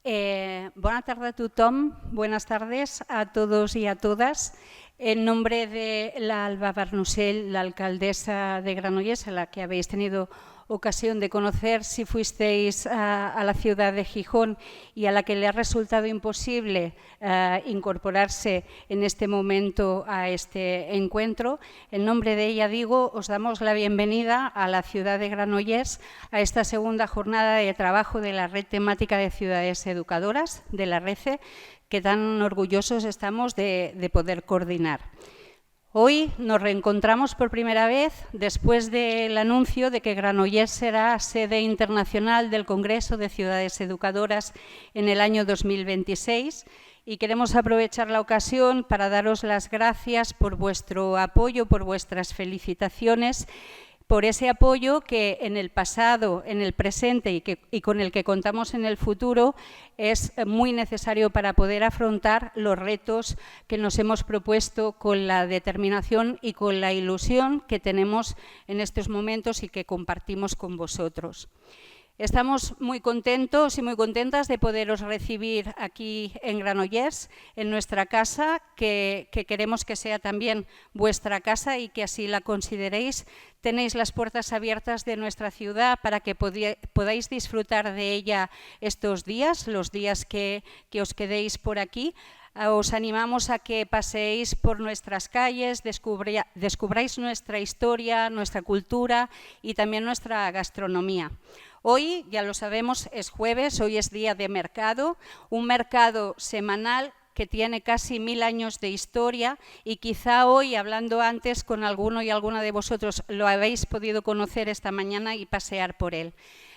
Buenas tardes a tothom, buenas tardes a todos y a todas. En nombre de la Alba Barnusell, la alcaldesa de Granollers, a la que habéis tenido ocasión de conocer si fuisteis a la ciudad de Gijón y a la que le ha resultado imposible incorporarse en este momento a este encuentro, en nombre de ella digo, os damos la bienvenida a la ciudad de Granollers a esta segunda jornada de trabajo de la Red Temática de Ciudades Educadoras, de la RECE, que tan orgullosos estamos de poder coordinar. Hoy nos reencontramos por primera vez después del anuncio de que Granollers será sede internacional del Congreso de Ciudades Educadoras en el año 2026 y queremos aprovechar la ocasión para daros las gracias por vuestro apoyo, por vuestras felicitaciones, por ese apoyo que en el pasado, en el presente y con el que contamos en el futuro es muy necesario para poder afrontar los retos que nos hemos propuesto con la determinación y con la ilusión que tenemos en estos momentos y que compartimos con vosotros. Estamos muy contentos y muy contentas de poderos recibir aquí en Granollers, en nuestra casa, que queremos que sea también vuestra casa y que así la consideréis. Tenéis las puertas abiertas de nuestra ciudad para que podáis disfrutar de ella estos días, los días que os quedéis por aquí. Os animamos a que paseéis por nuestras calles, descubráis nuestra historia, nuestra cultura y también nuestra gastronomía. Hoy, ya lo sabemos, es jueves, hoy es día de mercado, un mercado semanal que tiene casi 1000 años de historia y quizá hoy, hablando antes con alguno y alguna de vosotros, lo habéis podido conocer esta mañana y pasear por él.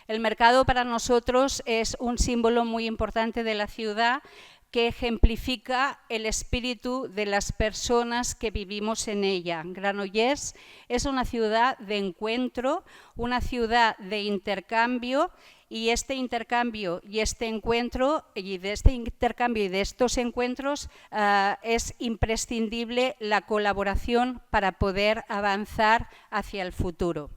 El mercado para nosotros es un símbolo muy importante de la ciudad que ejemplifica el espíritu de las personas que vivimos en ella. Granollers es una ciudad de encuentro, una ciudad de intercambio, y este intercambio y este encuentro, y de este intercambio y de estos encuentros es imprescindible la colaboración para poder avanzar hacia el futuro.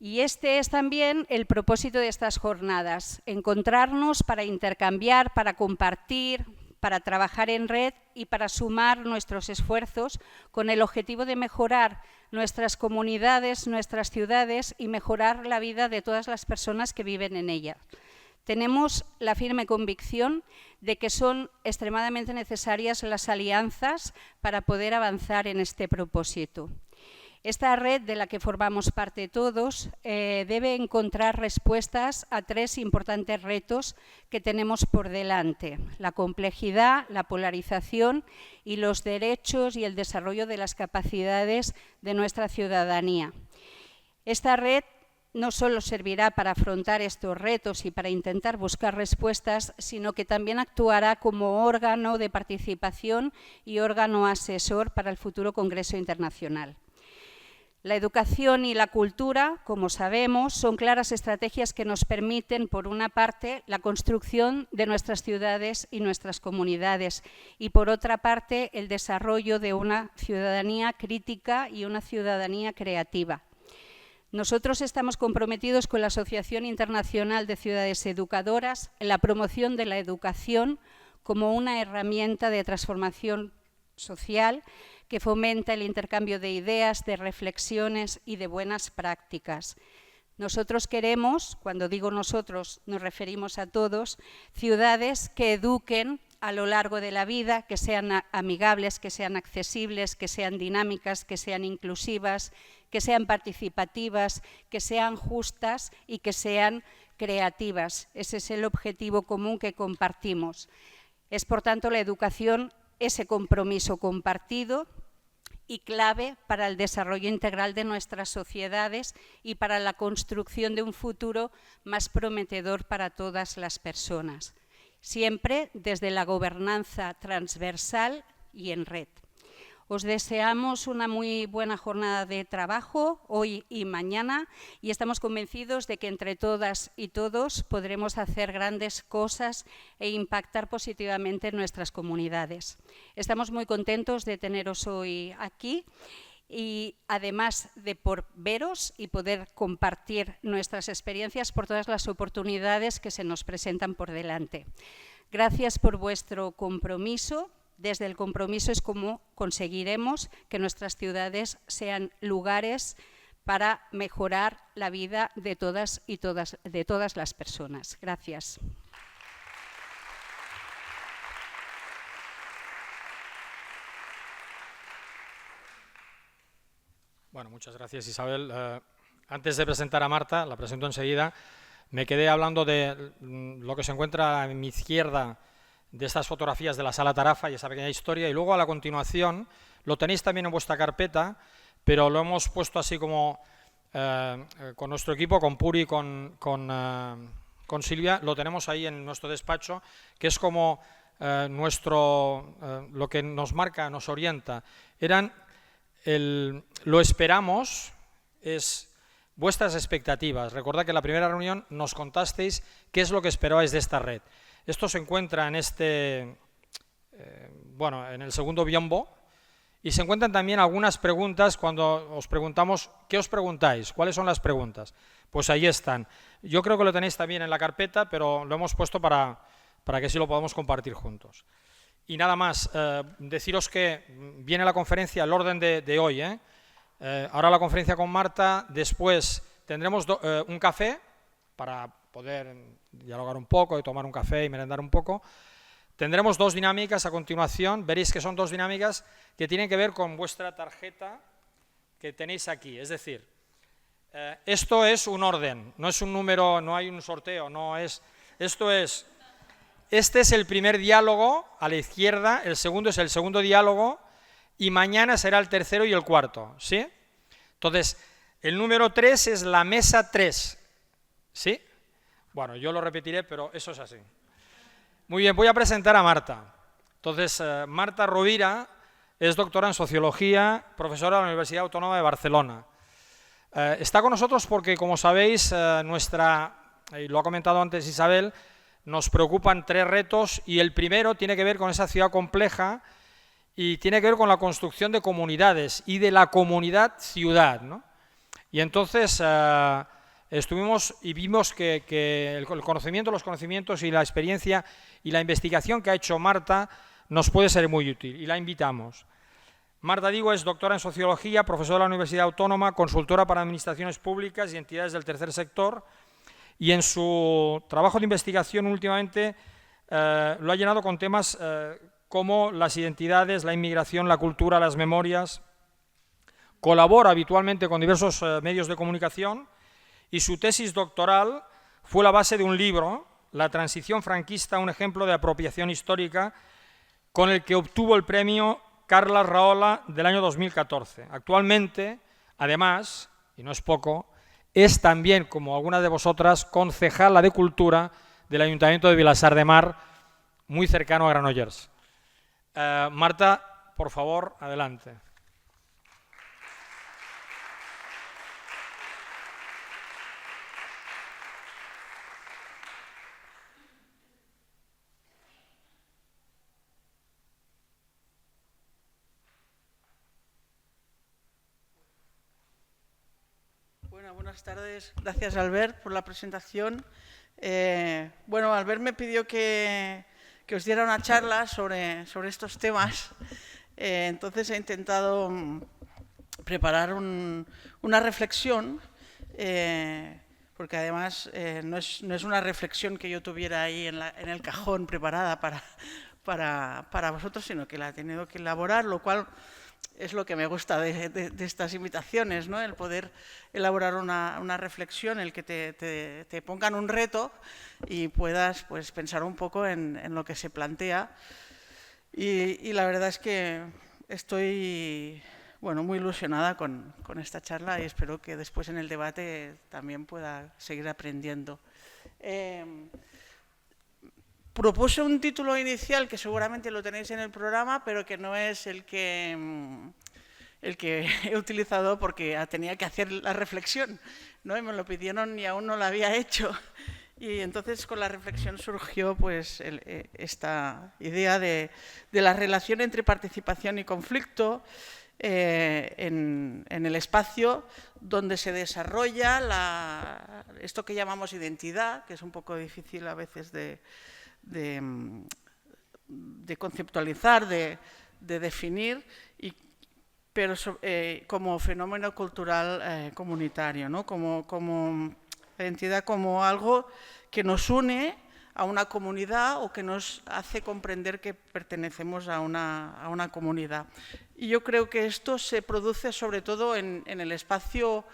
Y este es también el propósito de estas jornadas, encontrarnos para intercambiar, para compartir, para trabajar en red y para sumar nuestros esfuerzos con el objetivo de mejorar nuestras comunidades, nuestras ciudades y mejorar la vida de todas las personas que viven en ellas. Tenemos la firme convicción de que son extremadamente necesarias las alianzas para poder avanzar en este propósito. Esta red de la que formamos parte todos debe encontrar respuestas a 3 importantes retos que tenemos por delante: la complejidad, la polarización y los derechos y el desarrollo de las capacidades de nuestra ciudadanía. Esta red no solo servirá para afrontar estos retos y para intentar buscar respuestas, sino que también actuará como órgano de participación y órgano asesor para el futuro Congreso Internacional. La educación y la cultura, como sabemos, son claras estrategias que nos permiten, por una parte, la construcción de nuestras ciudades y nuestras comunidades y, por otra parte, el desarrollo de una ciudadanía crítica y una ciudadanía creativa. Nosotros estamos comprometidos con la Asociación Internacional de Ciudades Educadoras en la promoción de la educación como una herramienta de transformación social que fomenta el intercambio de ideas, de reflexiones y de buenas prácticas. Nosotros queremos, cuando digo nosotros nos referimos a todos, ciudades que eduquen a lo largo de la vida, que sean amigables, que sean accesibles, que sean dinámicas, que sean inclusivas, que sean participativas, que sean justas y que sean creativas. Ese es el objetivo común que compartimos. Es, por tanto, la educación ese compromiso compartido y clave para el desarrollo integral de nuestras sociedades y para la construcción de un futuro más prometedor para todas las personas, siempre desde la gobernanza transversal y en red. Os deseamos una muy buena jornada de trabajo hoy y mañana y estamos convencidos de que entre todas y todos podremos hacer grandes cosas e impactar positivamente en nuestras comunidades. Estamos muy contentos de teneros hoy aquí y además de por veros y poder compartir nuestras experiencias, por todas las oportunidades que se nos presentan por delante. Gracias por vuestro compromiso. Desde el compromiso es como conseguiremos que nuestras ciudades sean lugares para mejorar la vida de todas las personas. Gracias. Bueno, muchas gracias, Isabel. Antes de presentar a Marta, la presento enseguida, me quedé hablando de lo que se encuentra a mi izquierda de estas fotografías de la Sala Tarafa y esa pequeña historia, y luego a la continuación, lo tenéis también en vuestra carpeta, pero lo hemos puesto así como con nuestro equipo, con Puri, con Silvia, lo tenemos ahí en nuestro despacho, que es como lo que nos marca, nos orienta. Lo esperamos, es vuestras expectativas. Recordad que en la primera reunión nos contasteis qué es lo que esperabais de esta red. Esto se encuentra en en el segundo biombo, y se encuentran también algunas preguntas cuando os preguntamos, ¿qué os preguntáis? ¿Cuáles son las preguntas? Pues ahí están. Yo creo que lo tenéis también en la carpeta, pero lo hemos puesto para que sí lo podamos compartir juntos. Y nada más, deciros que viene la conferencia, el orden de hoy. Ahora la conferencia con Marta, después tendremos un café para poder dialogar un poco y tomar un café y merendar un poco. Tendremos dos dinámicas a continuación, veréis que son dos dinámicas que tienen que ver con vuestra tarjeta que tenéis aquí. Es decir, esto es un orden, no es un número, no hay un sorteo, este es el primer diálogo a la izquierda, el segundo es el segundo diálogo y mañana será el tercero y el cuarto, ¿sí? Entonces, el número 3 es la mesa 3, ¿sí? Bueno, yo lo repetiré, pero eso es así. Muy bien, voy a presentar a Marta. Entonces, Marta Rovira es doctora en Sociología, profesora de la Universidad Autónoma de Barcelona. Está con nosotros porque, como sabéis, y lo ha comentado antes Isabel, nos preocupan 3 retos, y el primero tiene que ver con esa ciudad compleja y tiene que ver con la construcción de comunidades y de la comunidad-ciudad, ¿no? Y entonces estuvimos y vimos que el conocimiento, los conocimientos y la experiencia y la investigación que ha hecho Marta nos puede ser muy útil, y la invitamos. Marta, digo, es doctora en Sociología, profesora de la Universidad Autónoma, consultora para administraciones públicas y entidades del tercer sector, y en su trabajo de investigación últimamente lo ha llenado con temas como las identidades, la inmigración, la cultura, las memorias. Colabora habitualmente con diversos medios de comunicación, y su tesis doctoral fue la base de un libro, La transición franquista, un ejemplo de apropiación histórica, con el que obtuvo el premio Carles Rahola del año 2014. Actualmente, además, y no es poco, es también, como algunas de vosotras, concejala de Cultura del Ayuntamiento de Vilassar de Mar, muy cercano a Granollers. Marta, por favor, adelante. Buenas tardes. Gracias, Albert, por la presentación. Albert me pidió que os diera una charla sobre estos temas. Entonces he intentado preparar una reflexión, porque además no es una reflexión que yo tuviera ahí en el cajón preparada para vosotros, sino que la he tenido que elaborar, lo cual es lo que me gusta de estas invitaciones, ¿no? El poder elaborar una reflexión, el que te pongan un reto y puedas, pues, pensar un poco en lo que se plantea. Y la verdad es que estoy muy ilusionada con esta charla, y espero que después en el debate también pueda seguir aprendiendo. Propuse un título inicial que seguramente lo tenéis en el programa, pero que no es el que he utilizado porque tenía que hacer la reflexión, ¿no? Y me lo pidieron y aún no lo había hecho. Y entonces con la reflexión surgió, pues, esta idea de la relación entre participación y conflicto, en el espacio donde se desarrolla esto que llamamos identidad, que es un poco difícil a veces de conceptualizar, de definir, pero como fenómeno cultural comunitario, ¿no? Como identidad, como algo que nos une a una comunidad o que nos hace comprender que pertenecemos a una comunidad. Y yo creo que esto se produce sobre todo en el espacio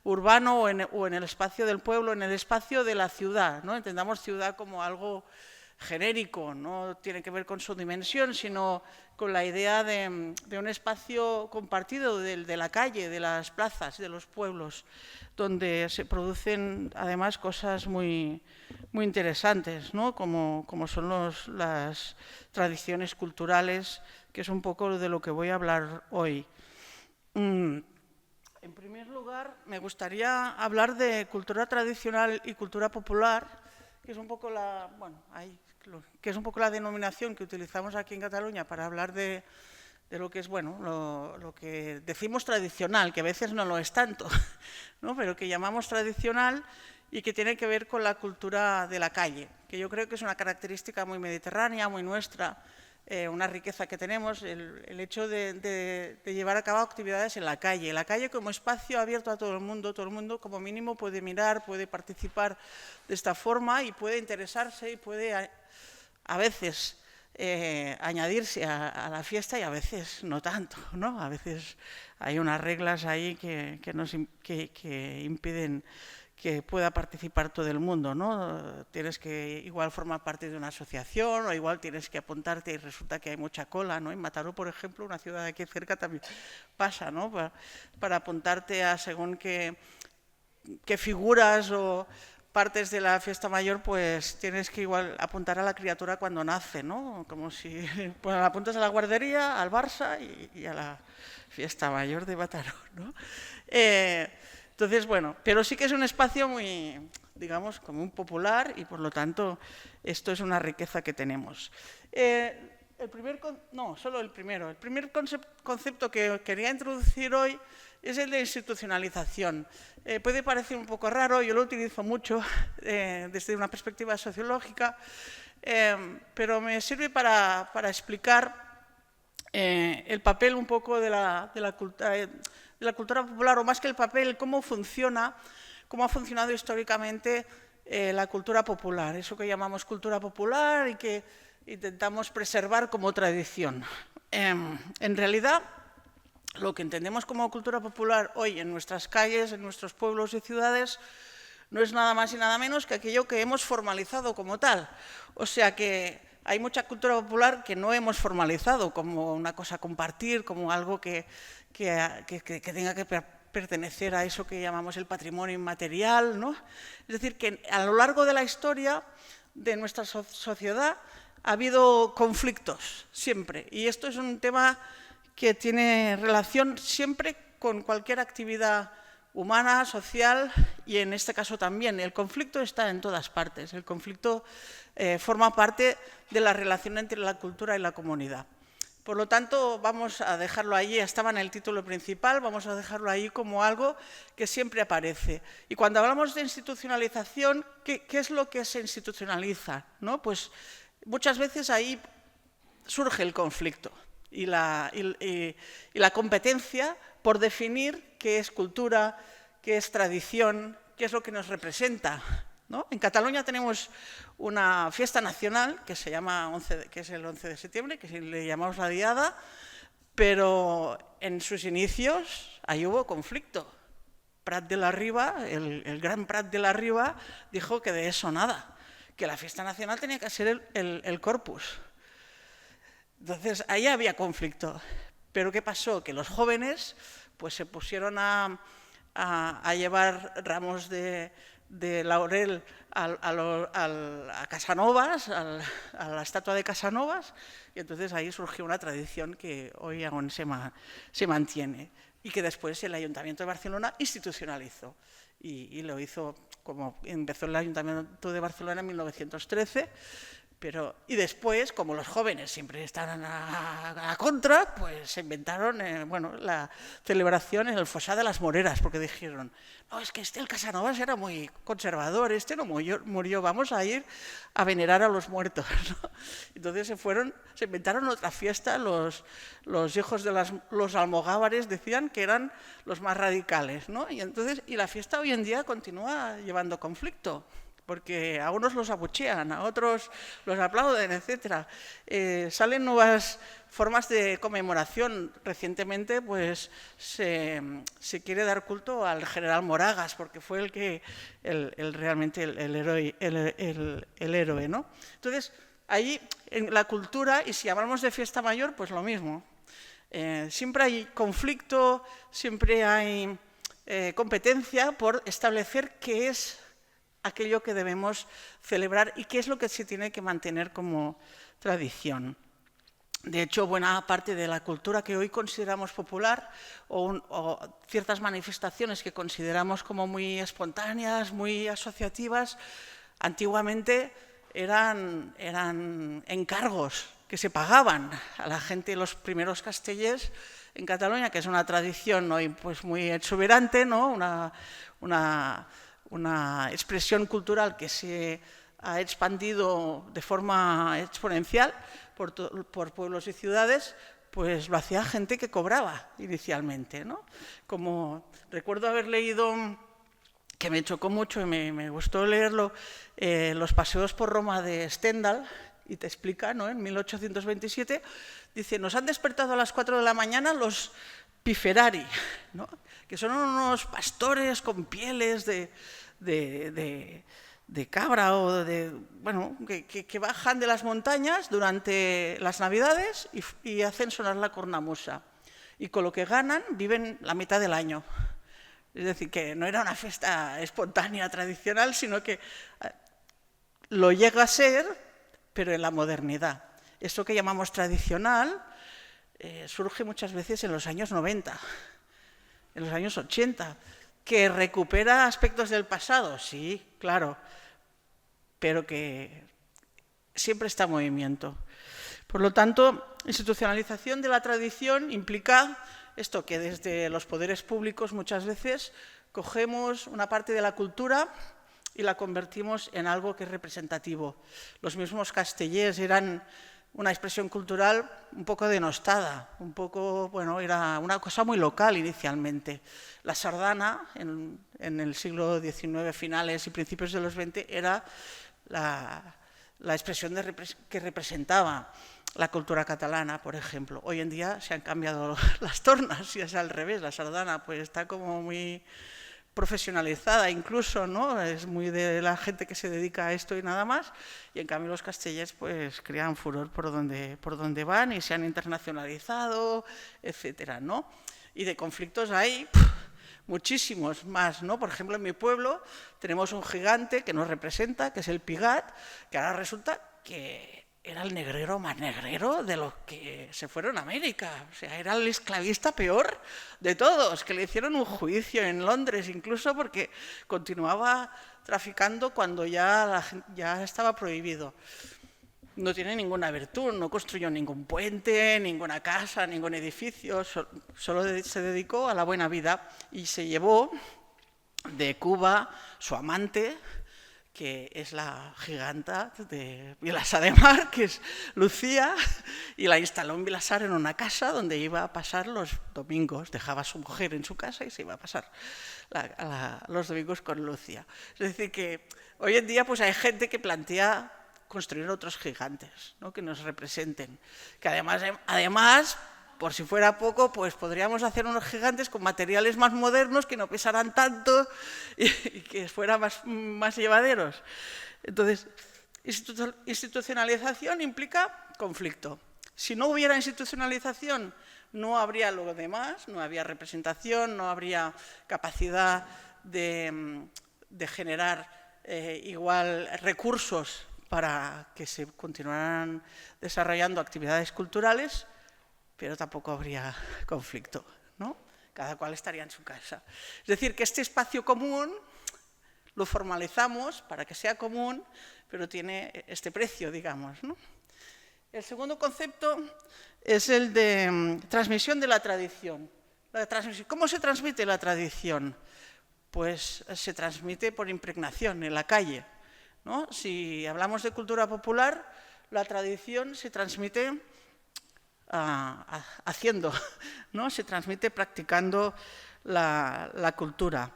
urbano o en el espacio del pueblo, en el espacio de la ciudad, ¿no? Entendamos ciudad como algo genérico, no tiene que ver con su dimensión, sino con la idea de un espacio compartido de la calle, de las plazas, de los pueblos, donde se producen además cosas muy interesantes, ¿no? como son las tradiciones culturales, que es un poco de lo que voy a hablar hoy. En primer lugar, me gustaría hablar de cultura tradicional y cultura popular, que es un poco la denominación que utilizamos aquí en Cataluña para hablar de lo que es, lo que decimos tradicional, que a veces no lo es tanto, ¿no? Pero que llamamos tradicional y que tiene que ver con la cultura de la calle, que yo creo que es una característica muy mediterránea, muy nuestra, una riqueza que tenemos, el hecho de llevar a cabo actividades en la calle como espacio abierto a todo el mundo como mínimo puede mirar, puede participar de esta forma y puede interesarse y puede a veces añadirse a la fiesta y a veces no tanto, ¿no? A veces hay unas reglas ahí que impiden que pueda participar todo el mundo, ¿no? Tienes que igual formar parte de una asociación o igual tienes que apuntarte y resulta que hay mucha cola, ¿no? En Mataró, por ejemplo, una ciudad de aquí cerca también pasa, ¿no? Para apuntarte a según qué figuras o partes de la fiesta mayor, pues tienes que igual apuntar a la criatura cuando nace, ¿no? Como si pues, apuntas a la guardería, al Barça y a la fiesta mayor de Mataró, ¿no? Entonces, pero sí que es un espacio muy, digamos, como un popular y por lo tanto esto es una riqueza que tenemos. El primer concepto que quería introducir hoy es el de institucionalización. Puede parecer un poco raro, yo lo utilizo mucho desde una perspectiva sociológica, pero me sirve para explicar el papel un poco de la cultura popular, o más que el papel, cómo ha funcionado históricamente la cultura popular, eso que llamamos cultura popular y que intentamos preservar como tradición. En realidad, lo que entendemos como cultura popular hoy en nuestras calles, en nuestros pueblos y ciudades, no es nada más y nada menos que aquello que hemos formalizado como tal. O sea que hay mucha cultura popular que no hemos formalizado como una cosa a compartir, como algo que tenga que pertenecer a eso que llamamos el patrimonio inmaterial, ¿no? Es decir, que a lo largo de la historia de nuestra sociedad ha habido conflictos, siempre. Y esto es un tema que tiene relación siempre con cualquier actividad humana, social y en este caso también. El conflicto está en todas partes. El conflicto forma parte de la relación entre la cultura y la comunidad. Por lo tanto, vamos a dejarlo allí, estaba en el título principal, vamos a dejarlo ahí como algo que siempre aparece. Y cuando hablamos de institucionalización, ¿qué es lo que se institucionaliza? ¿No? Pues muchas veces ahí surge el conflicto y la competencia por definir qué es cultura, qué es tradición, qué es lo que nos representa, ¿no? En Cataluña tenemos una fiesta nacional que se llama que es el 11 de septiembre, que le llamamos la Diada, pero en sus inicios ahí hubo conflicto. Prat de la Riba, el gran Prat de la Riba, dijo que de eso nada, que la fiesta nacional tenía que ser el Corpus. Entonces ahí había conflicto. Pero ¿qué pasó? Que los jóvenes pues, se pusieron a llevar ramos de laurel a Casanovas, a la estatua de Casanovas, y entonces ahí surgió una tradición que hoy aún se mantiene y que después el Ayuntamiento de Barcelona institucionalizó y lo hizo como empezó el Ayuntamiento de Barcelona en 1913, Y después, como los jóvenes siempre están a la contra, pues se inventaron la celebración en el Fossar de las Moreras, porque dijeron, no, es que el Casanovas era muy conservador, no murió, vamos a ir a venerar a los muertos, ¿no? Entonces se inventaron otra fiesta, los hijos de los almogávares decían que eran los más radicales, ¿no? Y la fiesta hoy en día continúa llevando conflicto, porque a unos los abuchean, a otros los aplauden, etc. Salen nuevas formas de conmemoración. Recientemente pues, se quiere dar culto al general Moragas, porque fue realmente el héroe, ¿no? Entonces, ahí en la cultura, y si hablamos de fiesta mayor, pues lo mismo. Siempre hay conflicto, siempre hay competencia por establecer qué es aquello que debemos celebrar y qué es lo que se tiene que mantener como tradición. De hecho, buena parte de la cultura que hoy consideramos popular o ciertas manifestaciones que consideramos como muy espontáneas, muy asociativas, antiguamente eran encargos que se pagaban a la gente, los primeros castellers en Cataluña, que es una tradición hoy pues muy exuberante, ¿no? Una expresión cultural que se ha expandido de forma exponencial por pueblos y ciudades, pues lo hacía gente que cobraba inicialmente, ¿no? Como recuerdo haber leído, que me chocó mucho y me gustó leerlo, Los paseos por Roma de Stendhal, y te explica, ¿no? En 1827, dice, nos han despertado a las 4 de la mañana los piferari, ¿no? Que son unos pastores con pieles de cabra o que bajan de las montañas durante las Navidades y hacen sonar la cornamusa. Y con lo que ganan viven la mitad del año. Es decir, que no era una fiesta espontánea, tradicional, sino que lo llega a ser, pero en la modernidad. Eso que llamamos tradicional surge muchas veces en los años 90, en los años 80, que recupera aspectos del pasado, sí, claro, pero que siempre está en movimiento. Por lo tanto, institucionalización de la tradición implica esto, que desde los poderes públicos muchas veces cogemos una parte de la cultura y la convertimos en algo que es representativo. Los mismos castellers eran una expresión cultural un poco denostada, era una cosa muy local inicialmente. La sardana, en el siglo XIX, finales y principios de los XX, era la expresión que representaba la cultura catalana, por ejemplo. Hoy en día se han cambiado las tornas y es al revés. La sardana pues está como muy profesionalizada incluso, ¿no? Es muy de la gente que se dedica a esto y nada más, y en cambio los castellers pues crean furor por donde van y se han internacionalizado, etcétera, ¿no? Y de conflictos hay muchísimos más, ¿no? Por ejemplo, en mi pueblo tenemos un gigante que nos representa, que es el Pigat, que ahora resulta que era el negrero más negrero de los que se fueron a América. O sea, era el esclavista peor de todos, que le hicieron un juicio en Londres, incluso porque continuaba traficando cuando ya estaba prohibido. No tiene ninguna virtud, no construyó ningún puente, ninguna casa, ningún edificio, solo se dedicó a la buena vida y se llevó de Cuba su amante, que es la giganta de Vilassar de Mar, que es Lucía, y la instaló en Vilassar en una casa donde iba a pasar los domingos. Dejaba a su mujer en su casa y se iba a pasar los domingos con Lucía. Es decir, que hoy en día pues hay gente que plantea construir otros gigantes, ¿no? Que nos representen, que además, por si fuera poco, pues podríamos hacer unos gigantes con materiales más modernos que no pesaran tanto y que fueran más llevaderos. Entonces, institucionalización implica conflicto. Si no hubiera institucionalización, no habría lo demás, no habría representación, no habría capacidad de generar igual recursos para que se continuaran desarrollando actividades culturales, pero tampoco habría conflicto, ¿no? Cada cual estaría en su casa. Es decir, que este espacio común Lo formalizamos para que sea común, pero tiene este precio, digamos, ¿no? El segundo concepto es el de transmisión de la tradición. ¿Cómo se transmite la tradición? Pues se transmite por impregnación en la calle, ¿no? Si hablamos de cultura popular, la tradición se transmite haciendo, ¿no? Se transmite practicando la cultura.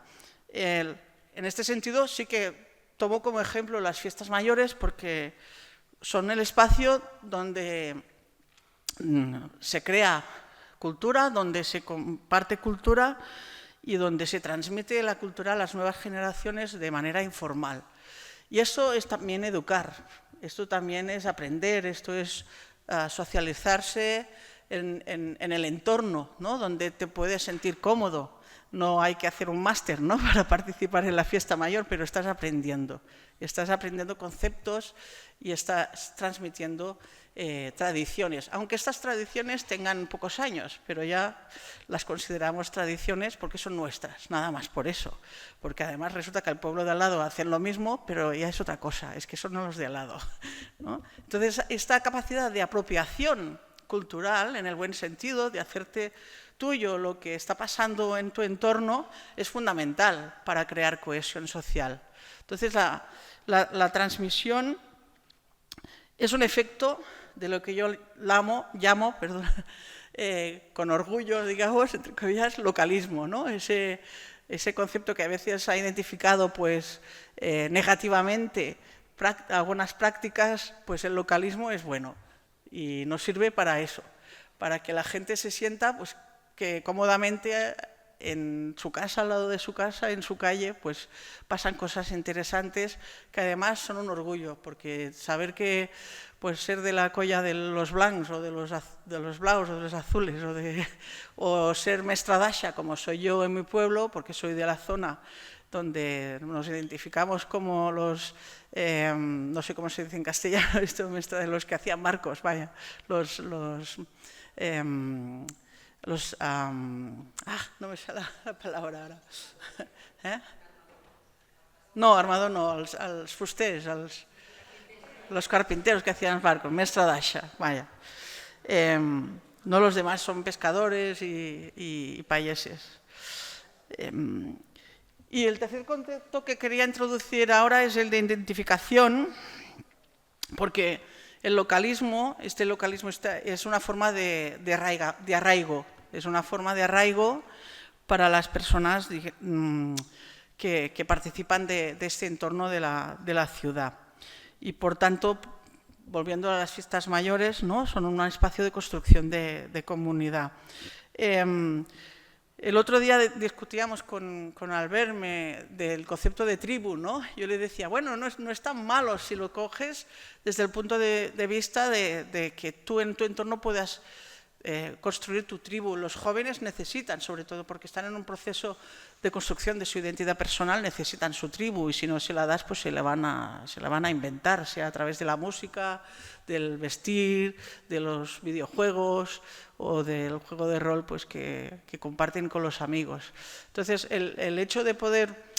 En este sentido, sí que tomo como ejemplo las fiestas mayores porque son el espacio donde se crea cultura, donde se comparte cultura y donde se transmite la cultura a las nuevas generaciones de manera informal. Y eso es también educar, esto también es aprender, esto es socializarse en el entorno, ¿no? Donde te puedes sentir cómodo. No hay que hacer un máster, ¿no? Para participar en la fiesta mayor, pero estás aprendiendo conceptos y estás transmitiendo tradiciones, aunque estas tradiciones tengan pocos años, pero ya las consideramos tradiciones porque son nuestras, nada más por eso, porque además resulta que al pueblo de al lado hacen lo mismo, pero ya es otra cosa, es que son los de al lado, ¿no? Entonces, esta capacidad de apropiación cultural, en el buen sentido, de hacerte tuyo lo que está pasando en tu entorno, es fundamental para crear cohesión social. Entonces, la transmisión es un efecto de lo que yo llamo con orgullo, digamos, entre comillas, localismo, ¿no? Ese concepto que a veces ha identificado pues, negativamente algunas prácticas, pues el localismo es bueno y nos sirve para eso, para que la gente se sienta pues, que cómodamente en su casa, al lado de su casa, en su calle, pues pasan cosas interesantes que además son un orgullo, porque saber que pues, ser de la colla de los blancos o de los blaus o de los azules o ser mestra d'aixa, como soy yo en mi pueblo, porque soy de la zona donde nos identificamos como los, no sé cómo se dice en castellano, esto de los que hacían marcos, vaya, no me sale la palabra ahora. No, armador no, els fusters, los carpinteros que hacían barcos, mestra d'aixa, vaya. No, los demás son pescadores y payeses. Y el tercer concepto que quería introducir ahora es el de identificación, porque el localismo, es una forma de arraigo. Es una forma de arraigo para las personas que participan de este entorno de la ciudad. Y por tanto, volviendo a las fiestas mayores, ¿no? Son un espacio de construcción de comunidad. El otro día discutíamos con Albert del concepto de tribu, ¿no? Yo le decía, bueno, no es tan malo si lo coges desde el punto de vista de que tú en tu entorno puedas construir tu tribu. Los jóvenes necesitan, sobre todo porque están en un proceso de construcción de su identidad personal, necesitan su tribu y si no se la das, pues se la van a inventar, sea a través de la música, del vestir, de los videojuegos o del juego de rol pues, que comparten con los amigos. Entonces, el hecho de poder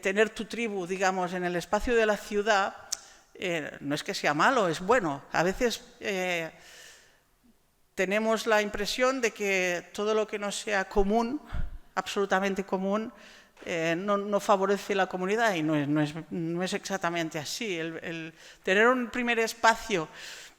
tener tu tribu, digamos, en el espacio de la ciudad, no es que sea malo, es bueno. A veces tenemos la impresión de que todo lo que no sea común, absolutamente común, no favorece la comunidad y no es exactamente así. El tener un primer espacio,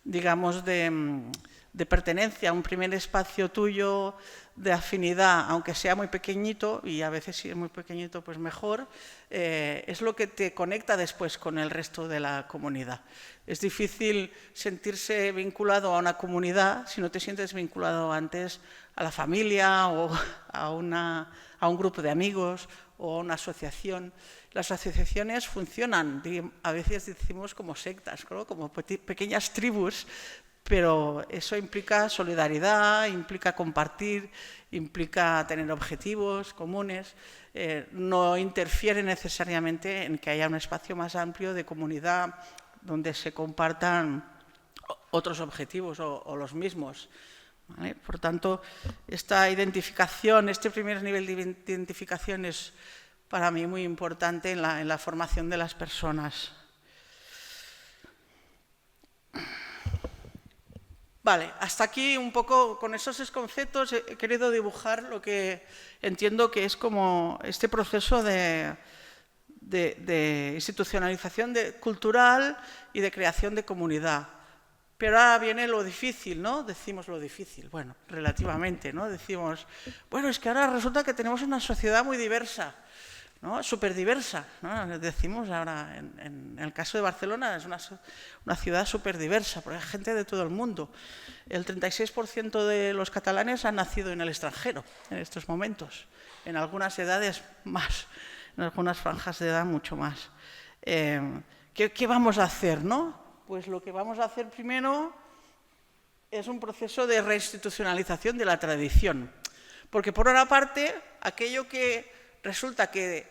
digamos, de pertenencia, un primer espacio tuyo de afinidad, aunque sea muy pequeñito, y a veces si es muy pequeñito pues mejor, es lo que te conecta después con el resto de la comunidad. Es difícil sentirse vinculado a una comunidad si no te sientes vinculado antes a la familia o a un grupo de amigos o a una asociación. Las asociaciones funcionan, a veces decimos como sectas, ¿no? Como pequeñas tribus, pero eso implica solidaridad, implica compartir, implica tener objetivos comunes, no interfiere necesariamente en que haya un espacio más amplio de comunidad donde se compartan otros objetivos o los mismos, ¿vale? Por tanto, esta identificación, este primer nivel de identificación es para mí muy importante en la formación de las personas. Vale, hasta aquí un poco con esos 6 conceptos he querido dibujar lo que entiendo que es como este proceso de institucionalización cultural y de creación de comunidad. Pero ahora viene lo difícil, ¿no? Decimos lo difícil, bueno, relativamente, ¿no? Decimos, bueno, es que ahora resulta que tenemos una sociedad muy diversa, ¿no? Súper diversa, ¿no? Decimos ahora, en el caso de Barcelona, es una ciudad súper diversa, porque hay gente de todo el mundo. El 36% de los catalanes han nacido en el extranjero en estos momentos, en algunas edades más, en algunas franjas de edad mucho más. ¿Qué vamos a hacer, no? Pues lo que vamos a hacer primero es un proceso de reinstitucionalización de la tradición. Porque por una parte, aquello que resulta que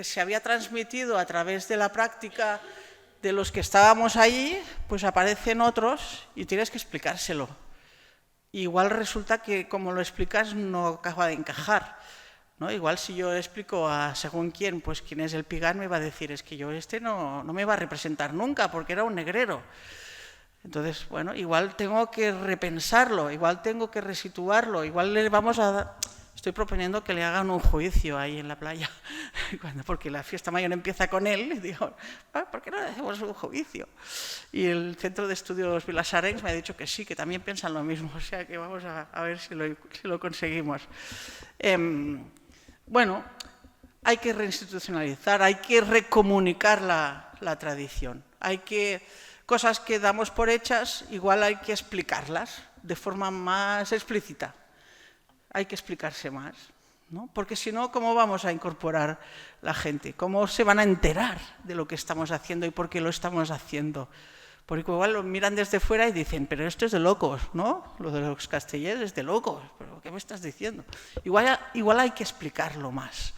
se había transmitido a través de la práctica de los que estábamos allí, pues aparecen otros y tienes que explicárselo. Igual resulta que como lo explicas no acaba de encajar, ¿no? Igual si yo explico a según quién, pues quién es el Pigan, me va a decir, es que yo no me va a representar nunca porque era un negrero. Entonces, bueno, igual tengo que repensarlo, igual tengo que resituarlo, igual le vamos a dar... Estoy proponiendo que le hagan un juicio ahí en la playa, porque la fiesta mayor empieza con él, y digo, ¿por qué no le hacemos un juicio? Y el Centro de Estudios Vilassarencs me ha dicho que sí, que también piensan lo mismo, o sea que vamos a ver si lo conseguimos. Bueno, hay que reinstitucionalizar, hay que recomunicar la tradición, cosas que damos por hechas, igual hay que explicarlas de forma más explícita. Hay que explicarse más, ¿no? Porque si no, ¿cómo vamos a incorporar la gente? ¿Cómo se van a enterar de lo que estamos haciendo y por qué lo estamos haciendo? Porque igual lo miran desde fuera y dicen, pero esto es de locos, ¿no? Lo de los castellers es de locos, ¿pero qué me estás diciendo? Igual hay que explicarlo más.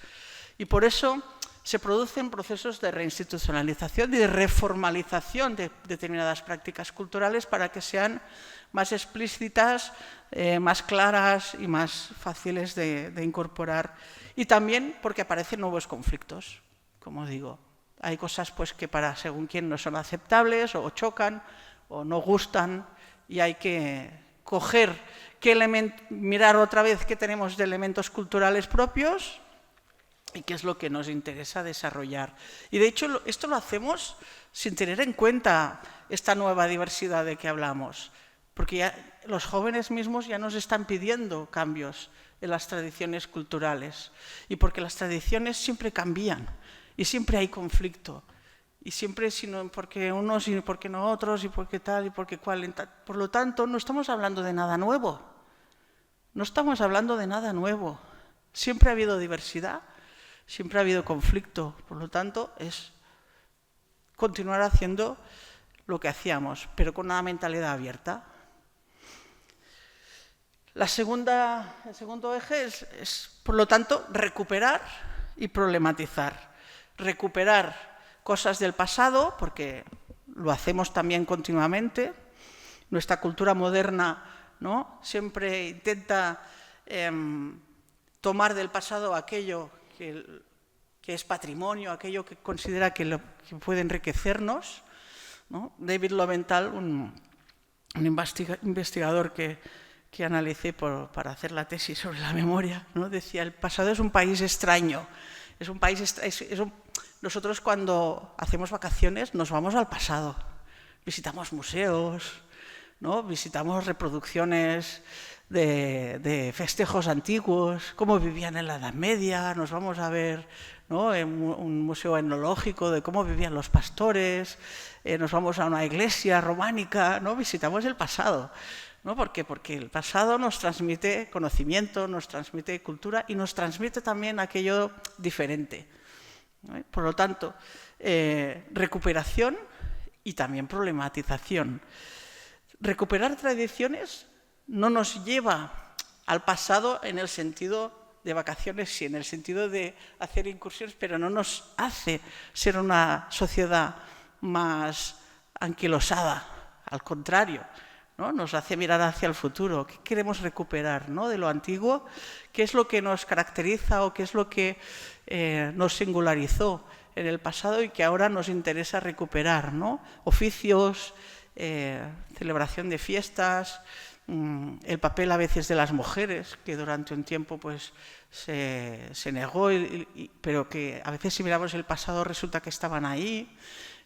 Y por eso se producen procesos de reinstitucionalización y de reformalización de determinadas prácticas culturales para que sean más explícitas, más claras y más fáciles de incorporar. Y también porque aparecen nuevos conflictos, como digo. Hay cosas pues, que para según quién no son aceptables o chocan o no gustan y hay que coger mirar otra vez qué tenemos de elementos culturales propios y qué es lo que nos interesa desarrollar. Y de hecho esto lo hacemos sin tener en cuenta esta nueva diversidad de que hablamos, porque ya los jóvenes mismos ya nos están pidiendo cambios en las tradiciones culturales y porque las tradiciones siempre cambian y siempre hay conflicto y siempre porque unos y porque no otros y porque tal y porque cual. Por lo tanto, no estamos hablando de nada nuevo, no estamos hablando de nada nuevo. Siempre ha habido diversidad, siempre ha habido conflicto, por lo tanto es continuar haciendo lo que hacíamos, pero con una mentalidad abierta. El segundo eje es, por lo tanto, recuperar y problematizar. Recuperar cosas del pasado, porque lo hacemos también continuamente. Nuestra cultura moderna, ¿no?, siempre intenta tomar del pasado aquello que es patrimonio, aquello que considera que puede enriquecernos, ¿no? David Lowenthal, un investigador que analicé para hacer la tesis sobre la memoria, ¿no?, decía, el pasado es un país extraño. Nosotros cuando hacemos vacaciones nos vamos al pasado, visitamos museos, ¿no?, visitamos reproducciones de festejos antiguos, cómo vivían en la Edad Media, nos vamos a ver, ¿no?, un museo etnológico de cómo vivían los pastores, nos vamos a una iglesia románica, ¿no?, visitamos el pasado. ¿No? ¿Por qué? Porque el pasado nos transmite conocimiento, nos transmite cultura y nos transmite también aquello diferente, ¿no? Por lo tanto, recuperación y también problematización. Recuperar tradiciones no nos lleva al pasado en el sentido de vacaciones, sí, en el sentido de hacer incursiones, pero no nos hace ser una sociedad más anquilosada, al contrario. ¿no? Nos hace mirar hacia el futuro. ¿Qué queremos recuperar, ¿no? De lo antiguo? ¿Qué es lo que nos caracteriza o qué es lo que nos singularizó en el pasado y que ahora nos interesa recuperar, ¿no? Oficios, celebración de fiestas, el papel a veces de las mujeres, que durante un tiempo pues, se negó, pero que a veces si miramos el pasado resulta que estaban ahí,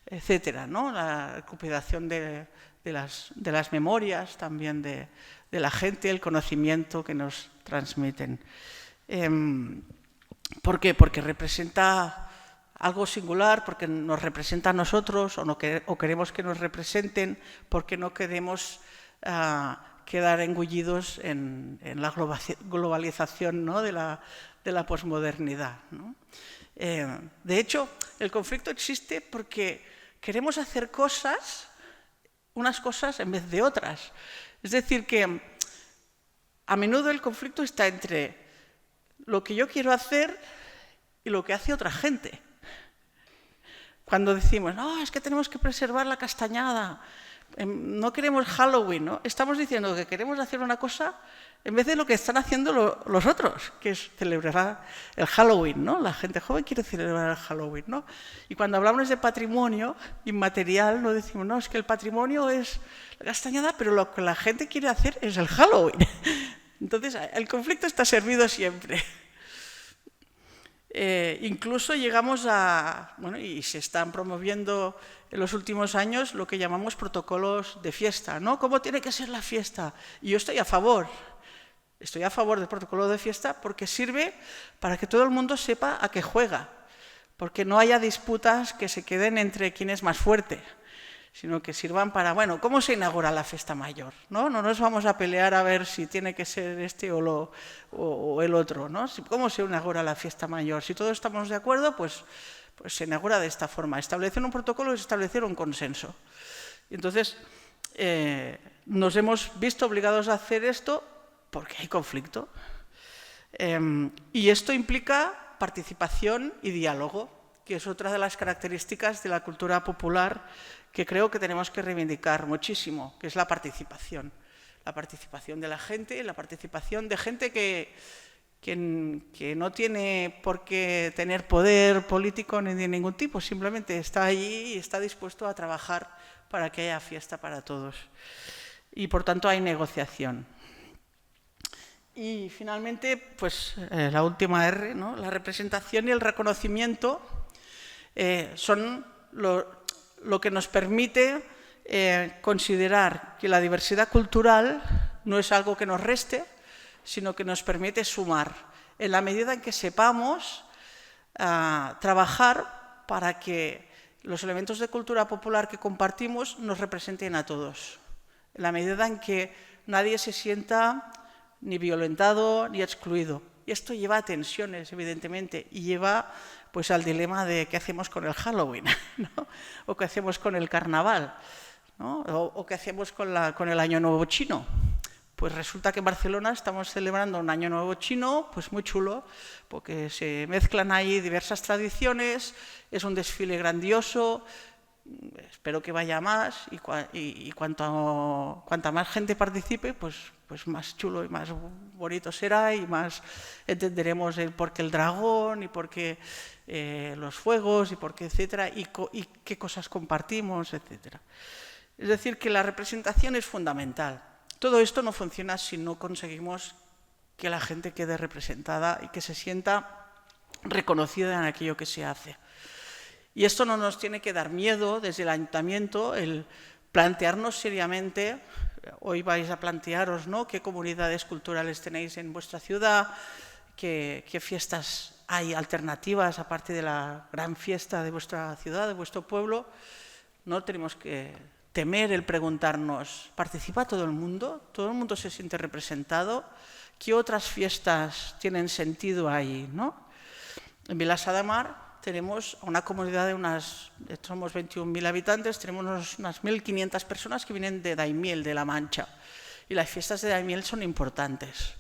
etcétera, ¿no? La recuperación de las memorias también de la gente, el conocimiento que nos transmiten. ¿Por qué? Porque representa algo singular, porque nos representa a nosotros o queremos que nos representen, porque no queremos quedar engullidos en la globalización, ¿no? de la posmodernidad, ¿no? De hecho, el conflicto existe porque queremos hacer unas cosas en vez de otras. Es decir, que a menudo el conflicto está entre lo que yo quiero hacer y lo que hace otra gente. Cuando decimos, no, es que tenemos que preservar la castañada, no queremos Halloween, ¿no? Estamos diciendo que queremos hacer una cosa en vez de lo que están haciendo los otros, que es celebrar el Halloween, ¿no? La gente joven quiere celebrar el Halloween, ¿no? Y cuando hablamos de patrimonio inmaterial, no decimos, no, es que el patrimonio es la castañada, pero lo que la gente quiere hacer es el Halloween. Entonces, el conflicto está servido siempre. Incluso llegamos a, bueno, y se están promoviendo en los últimos años lo que llamamos protocolos de fiesta, ¿no? ¿Cómo tiene que ser la fiesta? Y yo estoy a favor del protocolo de fiesta porque sirve para que todo el mundo sepa a qué juega, porque no haya disputas que se queden entre quién es más fuerte, sino que sirvan para, bueno, ¿cómo se inaugura la fiesta mayor? No nos vamos a pelear a ver si tiene que ser este o el otro, ¿no? ¿Cómo se inaugura la fiesta mayor? Si todos estamos de acuerdo, pues se inaugura de esta forma. Establecer un protocolo es establecer un consenso. Y entonces, nos hemos visto obligados a hacer esto porque hay conflicto. Y esto implica participación y diálogo, que es otra de las características de la cultura popular que creo que tenemos que reivindicar muchísimo, que es la participación. La participación de la gente, la participación de gente que no tiene por qué tener poder político ni de ningún tipo, simplemente está allí y está dispuesto a trabajar para que haya fiesta para todos. Y por tanto hay negociación. Y finalmente, pues la última R, ¿no? La representación y el reconocimiento son lo que nos permite considerar que la diversidad cultural no es algo que nos reste, sino que nos permite sumar, en la medida en que sepamos trabajar para que los elementos de cultura popular que compartimos nos representen a todos, en la medida en que nadie se sienta ni violentado ni excluido. Y esto lleva a tensiones, evidentemente, y lleva pues, al dilema de qué hacemos con el Halloween, ¿no? O qué hacemos con el carnaval, ¿no? O qué hacemos con el Año Nuevo Chino. Pues resulta que en Barcelona estamos celebrando un Año Nuevo Chino, pues muy chulo, porque se mezclan ahí diversas tradiciones, es un desfile grandioso, espero que vaya más y cuanta más gente participe, pues más chulo y más bonito será y más entenderemos el por qué el dragón y por qué los fuegos y por qué, etcétera, y qué cosas compartimos, etcétera. Es decir, que la representación es fundamental. Todo esto no funciona si no conseguimos que la gente quede representada y que se sienta reconocida en aquello que se hace. Y esto no nos tiene que dar miedo desde el ayuntamiento, el plantearnos seriamente, hoy vais a plantearos, ¿no?, qué comunidades culturales tenéis en vuestra ciudad, qué fiestas hay alternativas aparte de la gran fiesta de vuestra ciudad, de vuestro pueblo. No tenemos que temer el preguntarnos, ¿participa todo el mundo? ¿Todo el mundo se siente representado? ¿Qué otras fiestas tienen sentido ahí, ¿no? En Vilassar de Mar tenemos una comunidad de somos 21.000 habitantes, tenemos unas 1.500 personas que vienen de Daimiel, de La Mancha. Y las fiestas de Daimiel son importantes.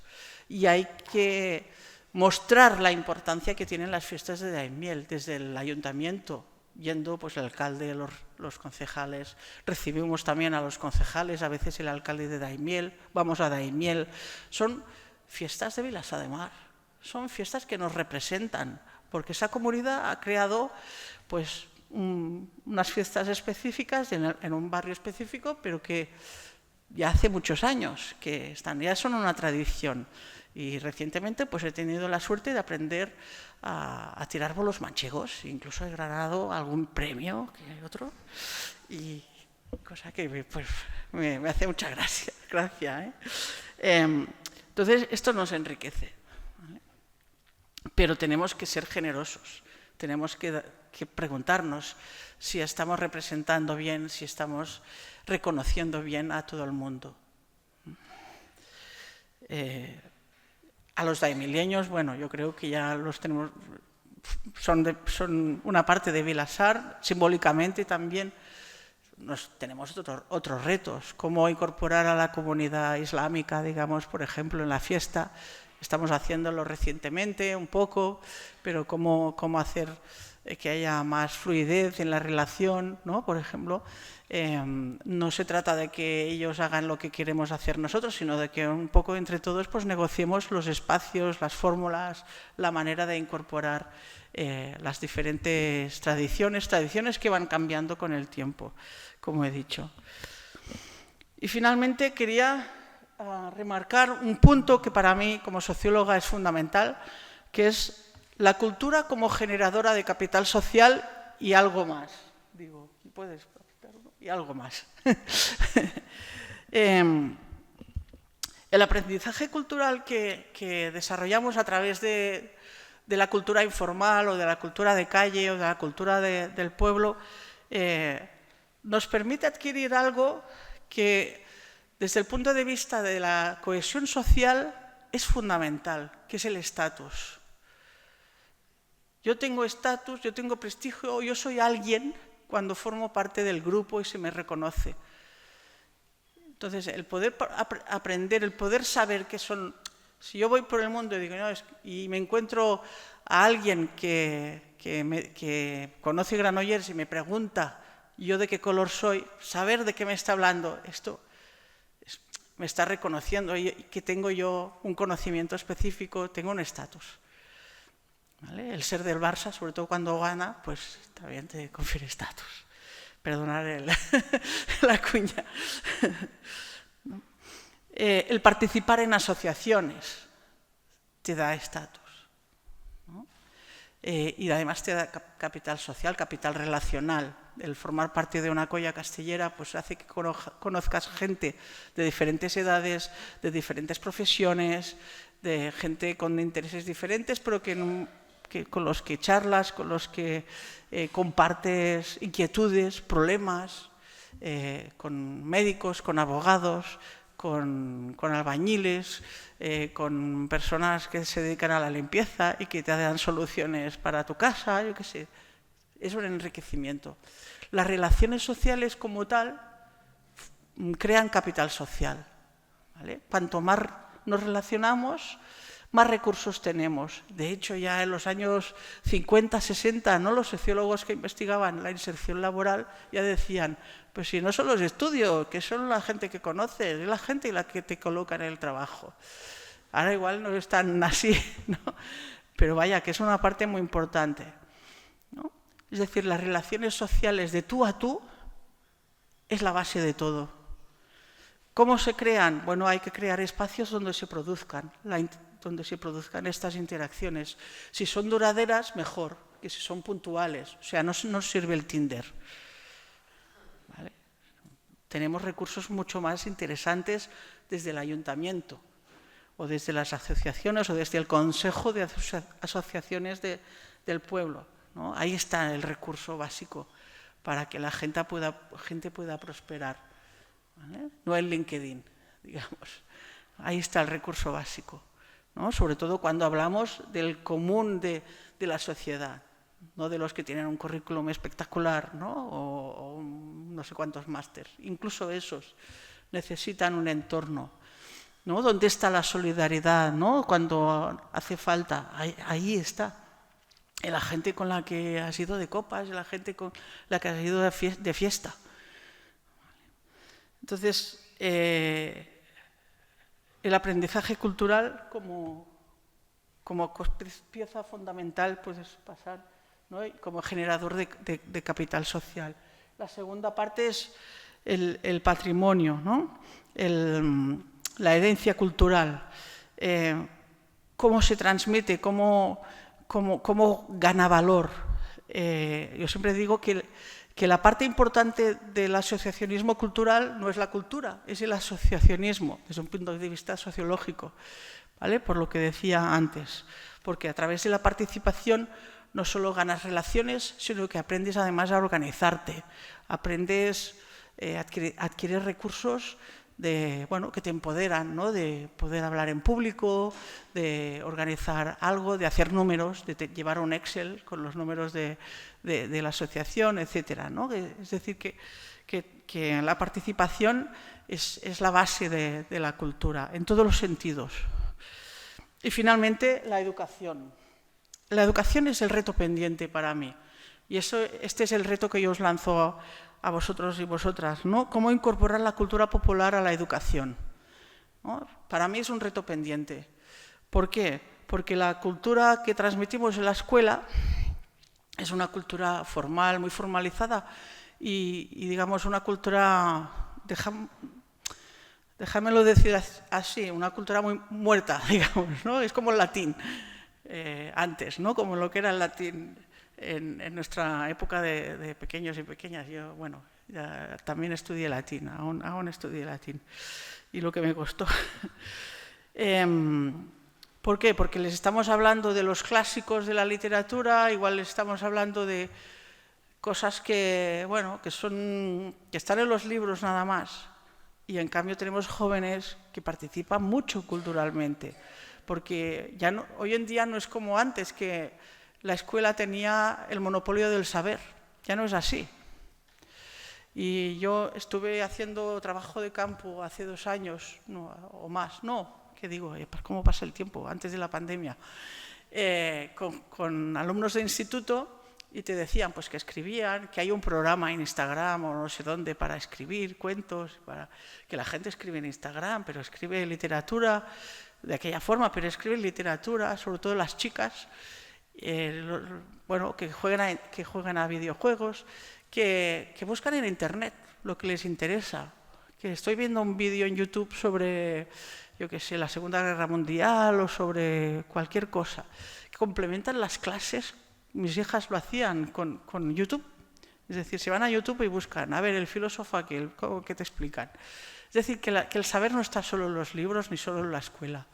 Y hay que mostrar la importancia que tienen las fiestas de Daimiel desde el ayuntamiento. yendo pues el alcalde, los concejales, recibimos también a los concejales, a veces el alcalde de Daimiel, vamos a Daimiel. Son fiestas de Vilassar de Mar, son fiestas que nos representan, porque esa comunidad ha creado pues unas fiestas específicas en un barrio específico, pero que ya hace muchos años que están, ya son una tradición. Y recientemente pues he tenido la suerte de aprender a tirar bolos manchegos, incluso he ganado algún premio que otro, y cosa que pues, me hace mucha gracia. Entonces esto nos enriquece, ¿vale? Pero tenemos que ser generosos, tenemos que preguntarnos si estamos representando bien, si estamos reconociendo bien a todo el mundo. A los daimileños, bueno, yo creo que ya los tenemos, son una parte de Vilassar, simbólicamente también. Tenemos otros retos, cómo incorporar a la comunidad islámica, digamos, por ejemplo, en la fiesta. Estamos haciéndolo recientemente un poco, pero cómo hacer que haya más fluidez en la relación, ¿no? Por ejemplo, no se trata de que ellos hagan lo que queremos hacer nosotros, sino de que un poco entre todos pues negociemos los espacios, las fórmulas, la manera de incorporar las diferentes tradiciones que van cambiando con el tiempo, como he dicho. Y finalmente quería remarcar un punto que para mí como socióloga es fundamental, que es la cultura como generadora de capital social y algo más. Digo, ¿puedes? Y algo más. El aprendizaje cultural que desarrollamos a través de la cultura informal o de la cultura de calle o de la cultura del pueblo nos permite adquirir algo que desde el punto de vista de la cohesión social es fundamental, que es el estatus. Yo tengo estatus, yo tengo prestigio, yo soy alguien cuando formo parte del grupo y se me reconoce. Entonces, el poder aprender, el poder saber que son... Si yo voy por el mundo y digo, no, y me encuentro a alguien que conoce Granollers y me pregunta yo de qué color soy, saber de qué me está hablando, esto me está reconociendo que tengo yo un conocimiento específico, tengo un estatus. ¿Vale? El ser del Barça, sobre todo cuando gana, pues también te confiere estatus. Perdonar la cuña. ¿No? El participar en asociaciones te da estatus, ¿no? Y además te da capital social, capital relacional. El formar parte de una colla castellera pues hace que conozcas gente de diferentes edades, de diferentes profesiones, de gente con intereses diferentes, pero con los que charlas, con los que compartes inquietudes, problemas, con médicos, con abogados, con albañiles, con personas que se dedican a la limpieza y que te dan soluciones para tu casa, yo qué sé. Es un enriquecimiento. Las relaciones sociales como tal crean capital social, ¿vale? Cuanto más nos relacionamos, más recursos tenemos. De hecho, ya en los años 50, 60, ¿no? Los sociólogos que investigaban la inserción laboral ya decían, pues si no son los estudios, que son la gente que conoces, es la gente la que te coloca en el trabajo. Ahora igual no es tan así, ¿no? Pero vaya, que es una parte muy importante, ¿no? Es decir, las relaciones sociales de tú a tú es la base de todo. ¿Cómo se crean? Bueno, hay que crear espacios donde se produzcan estas interacciones. Si son duraderas, mejor, que si son puntuales. O sea, no nos sirve el Tinder. ¿Vale? Tenemos recursos mucho más interesantes desde el ayuntamiento, o desde las asociaciones, o desde el consejo de asociaciones del pueblo, ¿no? Ahí está el recurso básico para que la gente pueda prosperar, ¿vale? No en LinkedIn, digamos. Ahí está el recurso básico, ¿no? Sobre todo cuando hablamos del común de la sociedad, no de los que tienen un currículum espectacular, ¿no? O no sé cuántos másters. Incluso esos necesitan un entorno, ¿no? ¿Dónde está la solidaridad, ¿no? Cuando hace falta, ahí está. en la gente con la que has ido de copas, en la gente con la que has ido de fiesta. Entonces, el aprendizaje cultural como pieza fundamental puedes pasar, ¿no? Como generador de capital social. La segunda parte es el patrimonio, ¿no? La herencia cultural, cómo se transmite, cómo gana valor. Yo siempre digo que la parte importante del asociacionismo cultural no es la cultura, es el asociacionismo, desde un punto de vista sociológico, ¿vale? Por lo que decía antes, porque a través de la participación no solo ganas relaciones, sino que aprendes además a organizarte, aprendes a adquirir recursos que te empoderan, ¿no? De poder hablar en público, de organizar algo, de hacer números, de llevar un Excel con los números de la asociación, etcétera, ¿no? Es decir, que la participación es la base de la cultura, en todos los sentidos. Y finalmente, la educación. La educación es el reto pendiente para mí. Y este es el reto que yo os lanzo a vosotros y vosotras, ¿no? Cómo incorporar la cultura popular a la educación, ¿no? Para mí es un reto pendiente. ¿Por qué? Porque la cultura que transmitimos en la escuela es una cultura formal, muy formalizada y digamos, una cultura, déjamelo decir así, una cultura muy muerta, digamos, ¿no? Es como el latín antes, ¿no? Como lo que era el latín en nuestra época de pequeños y pequeñas. Yo, bueno, ya también estudié latín, aún estudié latín, y lo que me costó. ¿Por qué? Porque les estamos hablando de los clásicos de la literatura, igual les estamos hablando de cosas que, bueno, que están en los libros nada más, y en cambio tenemos jóvenes que participan mucho culturalmente, porque hoy en día no es como antes, que la escuela tenía el monopolio del saber, ya no es así. Y yo estuve haciendo trabajo de campo hace 2 años, o más, ¿qué digo? ¿Cómo pasa el tiempo? Antes de la pandemia, con alumnos de instituto, y te decían pues que escribían, que hay un programa en Instagram o no sé dónde para escribir cuentos, para que la gente escribe en Instagram, pero escribe literatura de aquella forma, pero escribe literatura, sobre todo las chicas, bueno, que juegan a videojuegos, que buscan en Internet lo que les interesa. Que estoy viendo un vídeo en YouTube sobre, yo qué sé, la Segunda Guerra Mundial o sobre cualquier cosa, que complementan las clases. Mis hijas lo hacían con YouTube. Es decir, se van a YouTube y buscan, a ver, el filósofo aquel, ¿qué te explican? Es decir, que el saber no está solo en los libros ni solo en la escuela.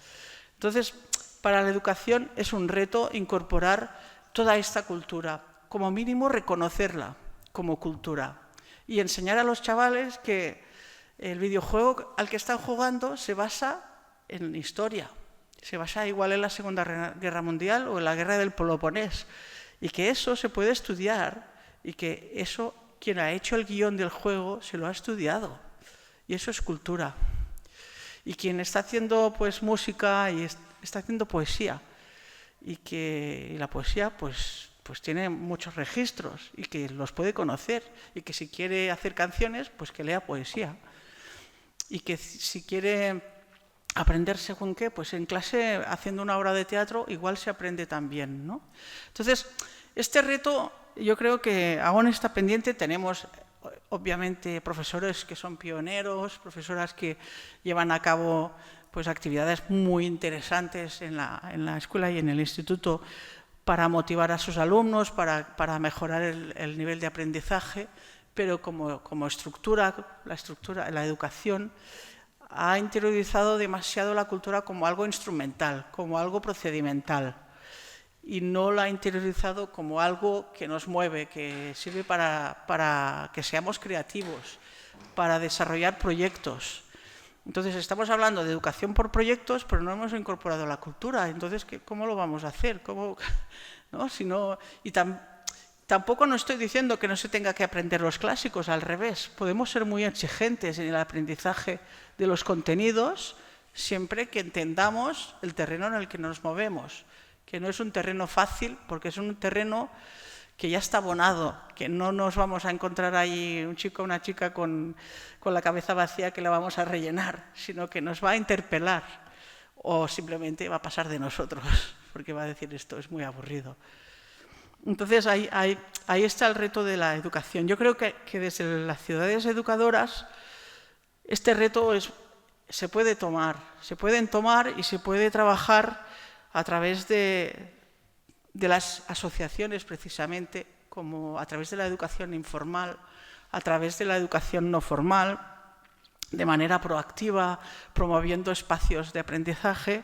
Entonces, para la educación es un reto incorporar toda esta cultura, como mínimo reconocerla como cultura y enseñar a los chavales que el videojuego al que están jugando se basa en historia, se basa igual en la Segunda Guerra Mundial o en la Guerra del Peloponés, y que eso se puede estudiar y que eso, quien ha hecho el guión del juego se lo ha estudiado, y eso es cultura. Y quien está haciendo pues música y está haciendo poesía, y la poesía pues tiene muchos registros y que los puede conocer, y que si quiere hacer canciones pues que lea poesía, y que si quiere aprender según qué, pues en clase haciendo una obra de teatro igual se aprende también, ¿no? Entonces, este reto yo creo que aún está pendiente. Tenemos obviamente profesores que son pioneros, profesoras que llevan a cabo pues actividades muy interesantes en la escuela y en el instituto para motivar a sus alumnos, para mejorar el nivel de aprendizaje, pero como estructura, la educación ha interiorizado demasiado la cultura como algo instrumental, como algo procedimental, y no la ha interiorizado como algo que nos mueve, que sirve para que seamos creativos, para desarrollar proyectos. Entonces, estamos hablando de educación por proyectos, pero no hemos incorporado la cultura. Entonces, ¿cómo lo vamos a hacer? ¿No? Tampoco no estoy diciendo que no se tenga que aprender los clásicos, al revés. Podemos ser muy exigentes en el aprendizaje de los contenidos, siempre que entendamos el terreno en el que nos movemos. que no es un terreno fácil, porque es un terreno que ya está abonado, que no nos vamos a encontrar ahí un chico o una chica con la cabeza vacía que la vamos a rellenar, sino que nos va a interpelar o simplemente va a pasar de nosotros, porque va a decir esto es muy aburrido. Entonces ahí está el reto de la educación. Yo creo que desde las ciudades educadoras este reto se pueden tomar y se puede trabajar a través de las asociaciones precisamente, como a través de la educación informal, a través de la educación no formal, de manera proactiva, promoviendo espacios de aprendizaje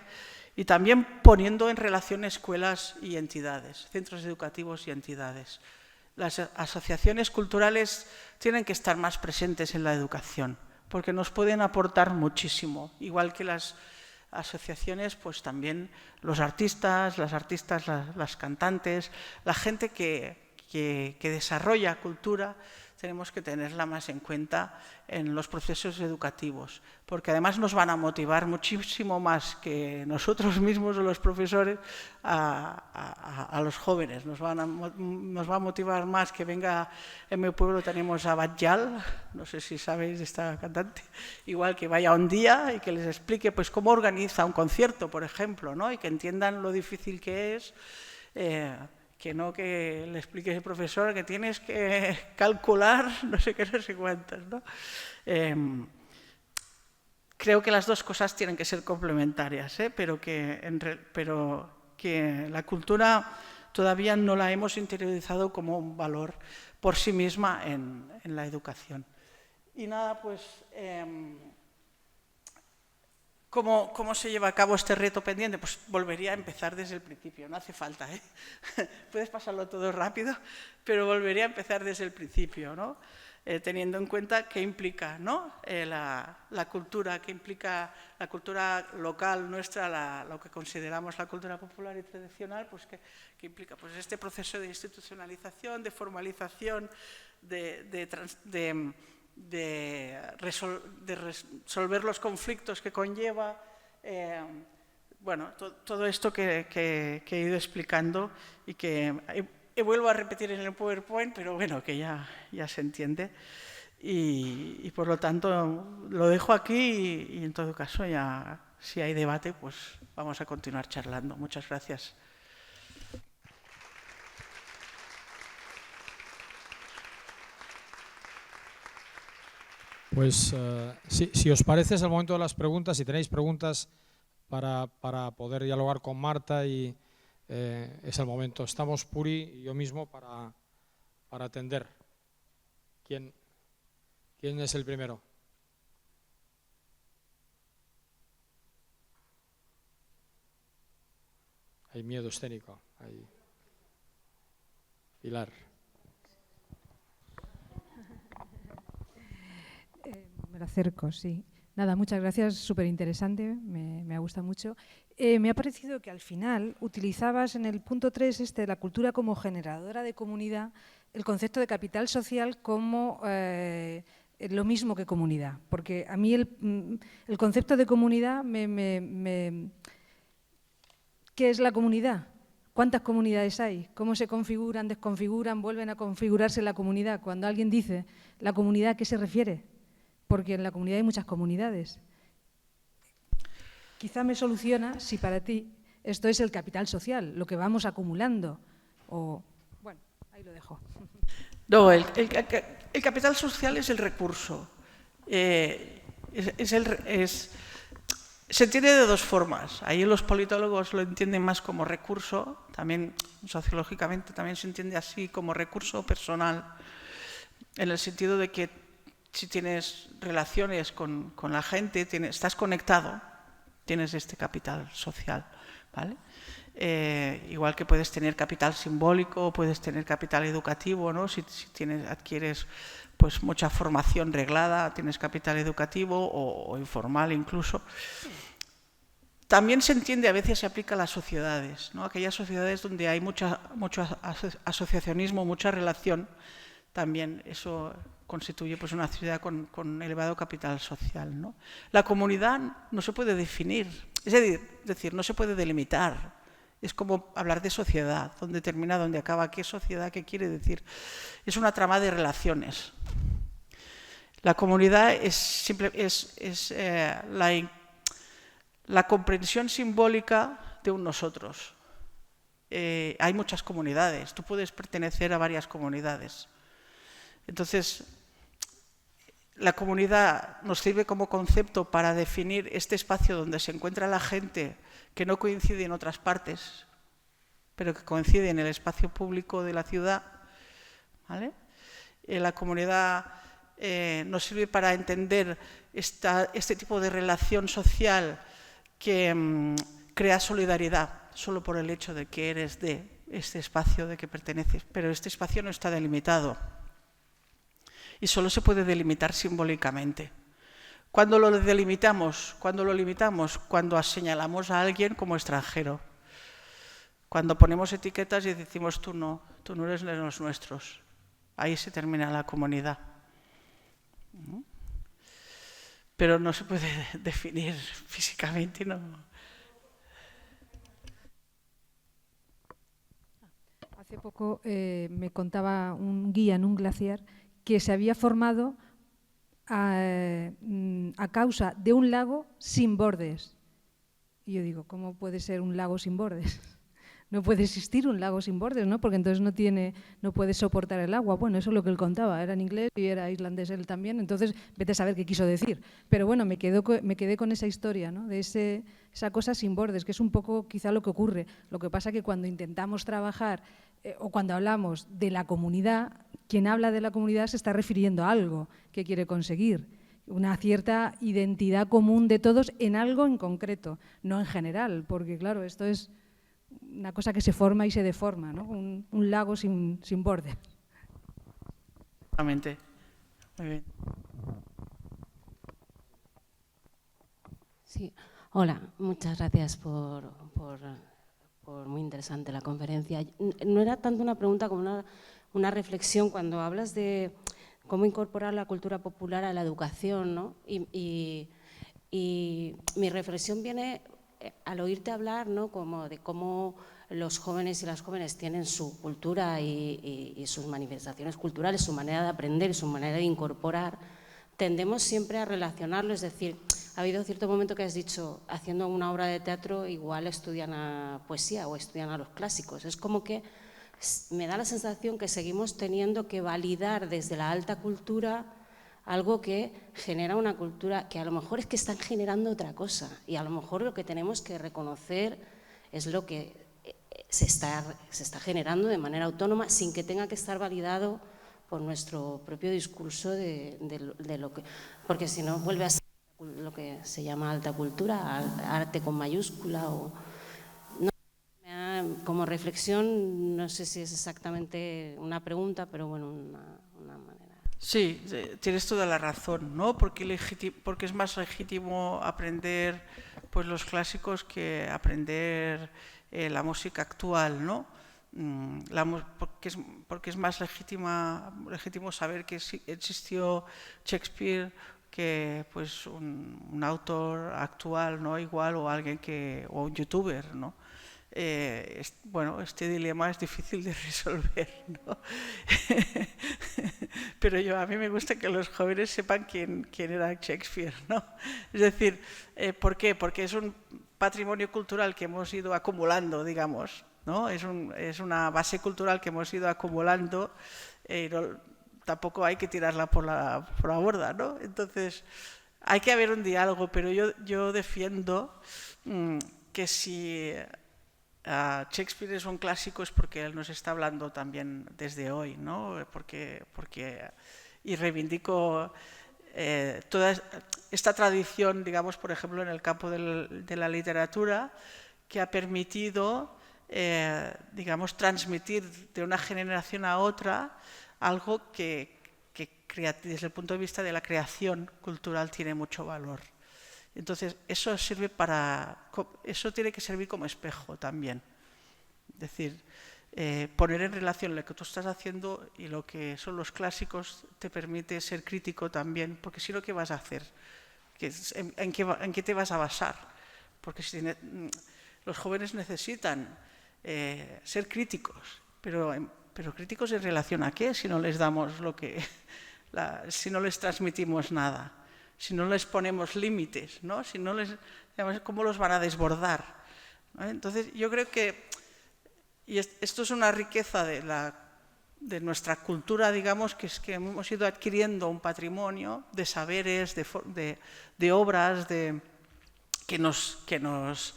y también poniendo en relación escuelas y entidades, centros educativos y entidades. Las asociaciones culturales tienen que estar más presentes en la educación, porque nos pueden aportar muchísimo, igual que las asociaciones, pues también los artistas, las cantantes, la gente que desarrolla cultura, tenemos que tenerla más en cuenta en los procesos educativos, porque además nos van a motivar muchísimo más que nosotros mismos o los profesores a los jóvenes. Nos va a motivar más que venga, en mi pueblo tenemos a Batllal, no sé si sabéis de esta cantante, igual que vaya un día y que les explique pues cómo organiza un concierto, por ejemplo, ¿no? Y que entiendan lo difícil que es, que no que le explique el profesor que tienes que calcular no sé qué, no sé cuántas, ¿no? Creo que las dos cosas tienen que ser complementarias, pero que la cultura todavía no la hemos interiorizado como un valor por sí misma en la educación. Y nada, pues, ¿cómo se lleva a cabo este reto pendiente? Pues volvería a empezar desde el principio, no hace falta, ¿eh? Puedes pasarlo todo rápido, pero volvería a empezar desde el principio, ¿no? Teniendo en cuenta qué implica, ¿no? la cultura, qué implica la cultura local nuestra, lo que consideramos la cultura popular y tradicional, pues qué implica pues este proceso de institucionalización, de formalización, de resolver los conflictos que conlleva, bueno, todo esto que he ido explicando y que vuelvo a repetir en el PowerPoint, pero bueno, que ya se entiende. Y por lo tanto lo dejo aquí y en todo caso ya si hay debate pues vamos a continuar charlando. Muchas gracias. Pues si os parece es el momento de las preguntas. Si tenéis preguntas para poder dialogar con Marta y es el momento. Estamos Puri y yo mismo para atender. ¿Quién es el primero? Hay miedo escénico. Hay Pilar. Me lo acerco, sí. Nada, muchas gracias, súper interesante, me ha gustado mucho. Me ha parecido que al final utilizabas en el punto 3 de la cultura como generadora de comunidad, el concepto de capital social como lo mismo que comunidad. Porque a mí el concepto de comunidad, ¿qué es la comunidad? ¿Cuántas comunidades hay? ¿Cómo se configuran, desconfiguran, vuelven a configurarse la comunidad? Cuando alguien dice la comunidad, ¿a qué se refiere? Porque en la comunidad hay muchas comunidades. Quizá me soluciona si para ti esto es el capital social, lo que vamos acumulando. O, bueno, ahí lo dejo. No, el capital social es el recurso. Se entiende de dos formas. Ahí los politólogos lo entienden más como recurso, también sociológicamente también se entiende así como recurso personal, en el sentido de que si tienes relaciones con la gente, estás conectado, tienes este capital social, ¿vale? Igual que puedes tener capital simbólico, puedes tener capital educativo, ¿no? Si adquieres pues mucha formación reglada, tienes capital educativo o informal incluso. También se entiende, a veces se aplica a las sociedades, ¿no? Aquellas sociedades donde hay mucho asociacionismo, mucha relación, también eso constituye pues, una ciudad con elevado capital social, ¿no? La comunidad no se puede definir, es decir, no se puede delimitar Es como hablar de sociedad, dónde termina, dónde acaba, qué sociedad, qué quiere decir. Es una trama de relaciones. La comunidad es la comprensión simbólica de un nosotros. Hay muchas comunidades, tú puedes pertenecer a varias comunidades. Entonces, la comunidad nos sirve como concepto para definir este espacio donde se encuentra la gente que no coincide en otras partes, pero que coincide en el espacio público de la ciudad, ¿vale? La comunidad nos sirve para entender este tipo de relación social que crea solidaridad solo por el hecho de que eres de este espacio, de que perteneces, pero este espacio no está delimitado y solo se puede delimitar simbólicamente. ¿Cuándo lo delimitamos? ¿Cuándo lo limitamos? Cuando señalamos a alguien como extranjero. Cuando ponemos etiquetas y decimos tú no eres de los nuestros. Ahí se termina la comunidad. Pero no se puede definir físicamente, ¿no? Hace poco me contaba un guía en un glaciar que se había formado a causa de un lago sin bordes. Y yo digo, ¿cómo puede ser un lago sin bordes? No puede existir un lago sin bordes, ¿no? Porque entonces no puede soportar el agua. Bueno, eso es lo que él contaba, era en inglés y era islandés él también, entonces vete a saber qué quiso decir. Pero bueno, me quedé con esa historia, ¿no? De esa cosa sin bordes, que es un poco quizá lo que ocurre. Lo que pasa que cuando intentamos trabajar o cuando hablamos de la comunidad, quien habla de la comunidad se está refiriendo a algo que quiere conseguir, una cierta identidad común de todos en algo en concreto, no en general, porque claro, esto es una cosa que se forma y se deforma, ¿no? Un lago sin borde. Exactamente. Muy bien. Sí, hola, muchas gracias por muy interesante la conferencia. No era tanto una pregunta como una reflexión cuando hablas de cómo incorporar la cultura popular a la educación, ¿no? Y mi reflexión viene al oírte hablar, ¿no? Como de cómo los jóvenes y las jóvenes tienen su cultura y sus manifestaciones culturales, su manera de aprender, su manera de incorporar, tendemos siempre a relacionarlo, es decir, ha habido cierto momento que has dicho, haciendo una obra de teatro igual estudian a poesía o estudian a los clásicos, es como que me da la sensación que seguimos teniendo que validar desde la alta cultura algo que genera una cultura que a lo mejor es que están generando otra cosa y a lo mejor lo que tenemos que reconocer es lo que se está generando de manera autónoma sin que tenga que estar validado por nuestro propio discurso de lo que… Porque si no vuelve a ser lo que se llama alta cultura, arte con mayúscula o… Como reflexión, no sé si es exactamente una pregunta, pero bueno, una manera. Sí, tienes toda la razón, ¿no? Porque es más legítimo aprender pues, los clásicos que aprender la música actual, ¿no? Porque es más legítimo saber que existió Shakespeare que pues, un autor actual, ¿no? Igual, o alguien o un youtuber, ¿no? Bueno, este dilema es difícil de resolver, ¿no? Pero a mí me gusta que los jóvenes sepan quién era Shakespeare, ¿no? Es decir, ¿por qué? Porque es un patrimonio cultural que hemos ido acumulando, digamos, ¿no? Es una base cultural que hemos ido acumulando y tampoco hay que tirarla por la borda, ¿no? Entonces, hay que haber un diálogo, pero yo defiendo que si Shakespeare es un clásico es porque él nos está hablando también desde hoy, ¿no? Y reivindico toda esta tradición, digamos, por ejemplo, en el campo de la literatura, que ha permitido, digamos, transmitir de una generación a otra algo que desde el punto de vista de la creación cultural tiene mucho valor. Entonces, eso tiene que servir como espejo también. Es decir, poner en relación lo que tú estás haciendo y lo que son los clásicos te permite ser crítico también, porque si no, ¿qué vas a hacer? ¿En qué te vas a basar? Porque Los jóvenes necesitan ser críticos, pero críticos en relación a qué, si no les damos si no les transmitimos nada, si no les ponemos límites, ¿no? Si no les, ¿cómo los van a desbordar? ¿No? Entonces, yo creo que, y esto es una riqueza de nuestra cultura, digamos, que es que hemos ido adquiriendo un patrimonio de saberes, de obras, que nos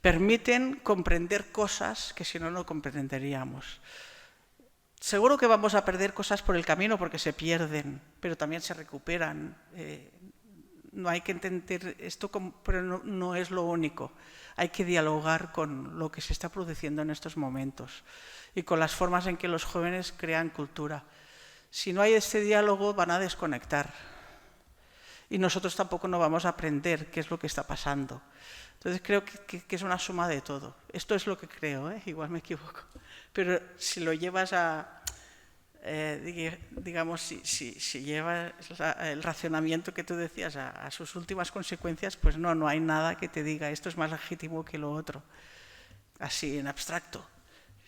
permiten comprender cosas que si no, no comprenderíamos. Seguro que vamos a perder cosas por el camino porque se pierden, pero también se recuperan. No hay que entender esto, pero no es lo único. Hay que dialogar con lo que se está produciendo en estos momentos y con las formas en que los jóvenes crean cultura. Si no hay este diálogo, van a desconectar. Y nosotros tampoco no vamos a aprender qué es lo que está pasando. Entonces creo que es una suma de todo. Esto es lo que creo, igual me equivoco. Pero si lo llevas a, digamos, si llevas el racionamiento que tú decías a sus últimas consecuencias, pues no hay nada que te diga esto es más legítimo que lo otro, así en abstracto.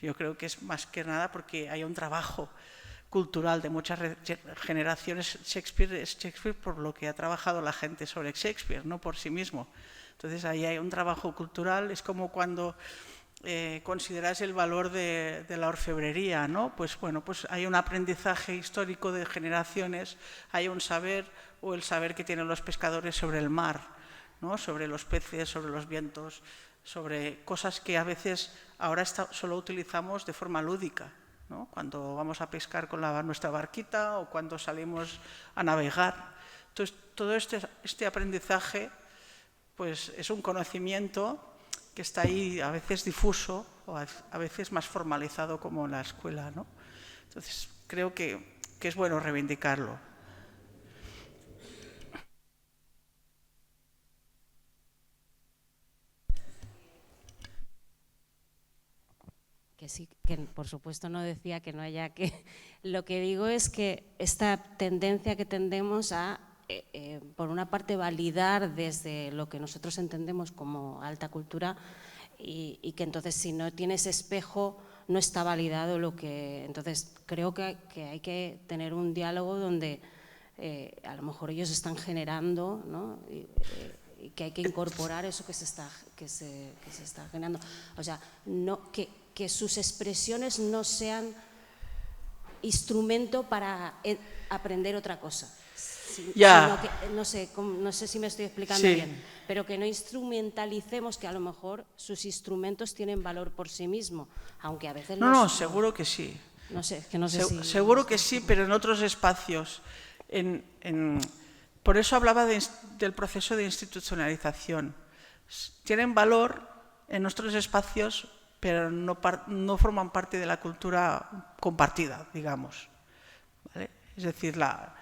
Yo creo que es más que nada porque hay un trabajo cultural de muchas generaciones. Shakespeare es Shakespeare por lo que ha trabajado la gente sobre Shakespeare, no por sí mismo. Entonces ahí hay un trabajo cultural, es como cuando consideras el valor de la orfebrería, ¿no? Pues bueno, pues hay un aprendizaje histórico de generaciones, hay un saber o el saber que tienen los pescadores sobre el mar, ¿no? Sobre los peces, sobre los vientos, sobre cosas que a veces ahora solo utilizamos de forma lúdica, ¿no? Cuando vamos a pescar con nuestra barquita o cuando salimos a navegar. Entonces, todo este aprendizaje pues es un conocimiento que está ahí a veces difuso o a veces más formalizado como en la escuela, ¿no? Entonces, creo que es bueno reivindicarlo. Que sí, que por supuesto no decía que no haya que... Lo que digo es que esta tendencia que tendemos a, por una parte, validar desde lo que nosotros entendemos como alta cultura y que entonces si no tienes espejo no está validado lo que... Entonces creo que hay que tener un diálogo donde a lo mejor ellos están generando, ¿no? Y que hay que incorporar eso que se está generando. O sea, que sus expresiones no sean instrumento para aprender otra cosa. Sino que, no sé si me estoy explicando bien, pero que no instrumentalicemos que a lo mejor sus instrumentos tienen valor por sí mismos, aunque a veces... No, seguro que sí. No sé, que no sé si... Seguro que sí, pero en otros espacios. Por eso hablaba del proceso de institucionalización. Tienen valor en nuestros espacios, pero no forman parte de la cultura compartida, digamos. ¿Vale? Es decir, la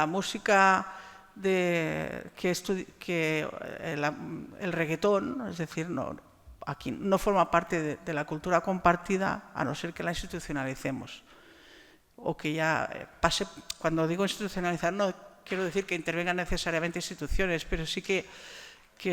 música el reggaetón, es decir, aquí no forma parte de la cultura compartida a no ser que la institucionalicemos. O que ya pase, cuando digo institucionalizar no quiero decir que intervengan necesariamente instituciones, pero sí que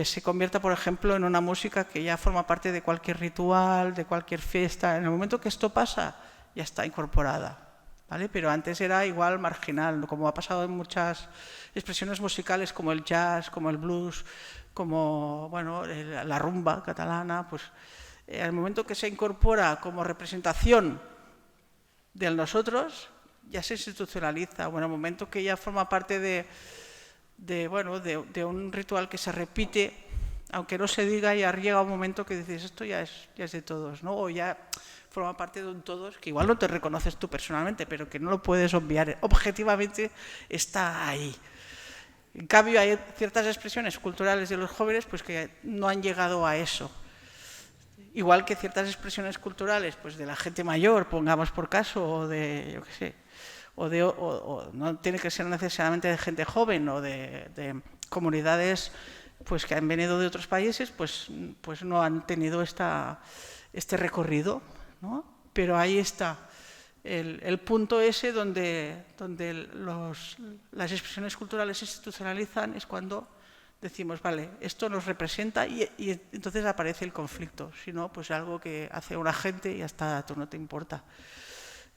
se convierta, por ejemplo, en una música que ya forma parte de cualquier ritual, de cualquier fiesta. En el momento que esto pasa, ya está incorporada. ¿Vale? Pero antes era igual marginal, como ha pasado en muchas expresiones musicales como el jazz, como el blues, como la rumba catalana. Pues en el momento que se incorpora como representación de nosotros, ya se institucionaliza. Bueno, en el momento que ya forma parte de un ritual que se repite, aunque no se diga, ya llega un momento que dices esto ya es de todos, ¿no? O ya forma parte de un todos que igual no te reconoces tú personalmente, pero que no lo puedes obviar. Objetivamente está ahí. En cambio, hay ciertas expresiones culturales de los jóvenes pues, que no han llegado a eso. Igual que ciertas expresiones culturales pues, de la gente mayor, pongamos por caso, o de, yo qué sé, o no tiene que ser necesariamente de gente joven o de comunidades pues, que han venido de otros países, pues no han tenido este recorrido, ¿no? Pero ahí está el punto ese donde las expresiones culturales se institucionalizan, es cuando decimos, vale, esto nos representa y entonces aparece el conflicto. Si no, pues algo que hace una gente y hasta tú no te importa.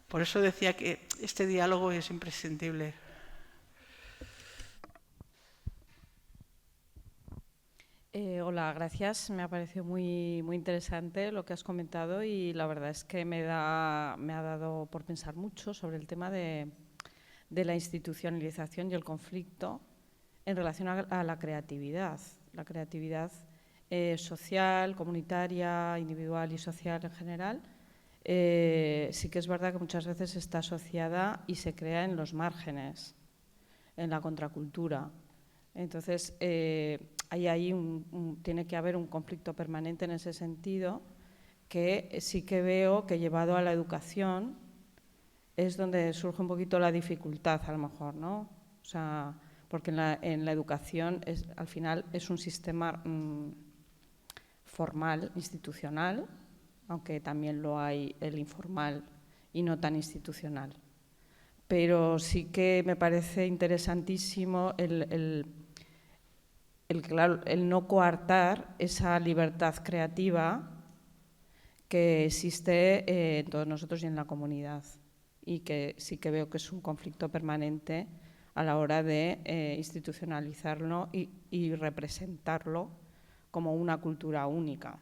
Por eso decía que este diálogo es imprescindible. Hola, gracias. Me ha parecido muy interesante lo que has comentado y la verdad es que me ha dado por pensar mucho sobre el tema de la institucionalización y el conflicto en relación a la creatividad social, comunitaria, individual y social en general. Sí que es verdad que muchas veces está asociada y se crea en los márgenes, en la contracultura. Entonces, tiene que haber un conflicto permanente en ese sentido, que sí que veo que llevado a la educación es donde surge un poquito la dificultad, a lo mejor, ¿no? O sea, porque en la educación al final es un sistema formal, institucional, aunque también lo hay el informal y no tan institucional. Pero sí que me parece interesantísimo el no coartar esa libertad creativa que existe en todos nosotros y en la comunidad, y que sí que veo que es un conflicto permanente a la hora de institucionalizarlo y representarlo como una cultura única.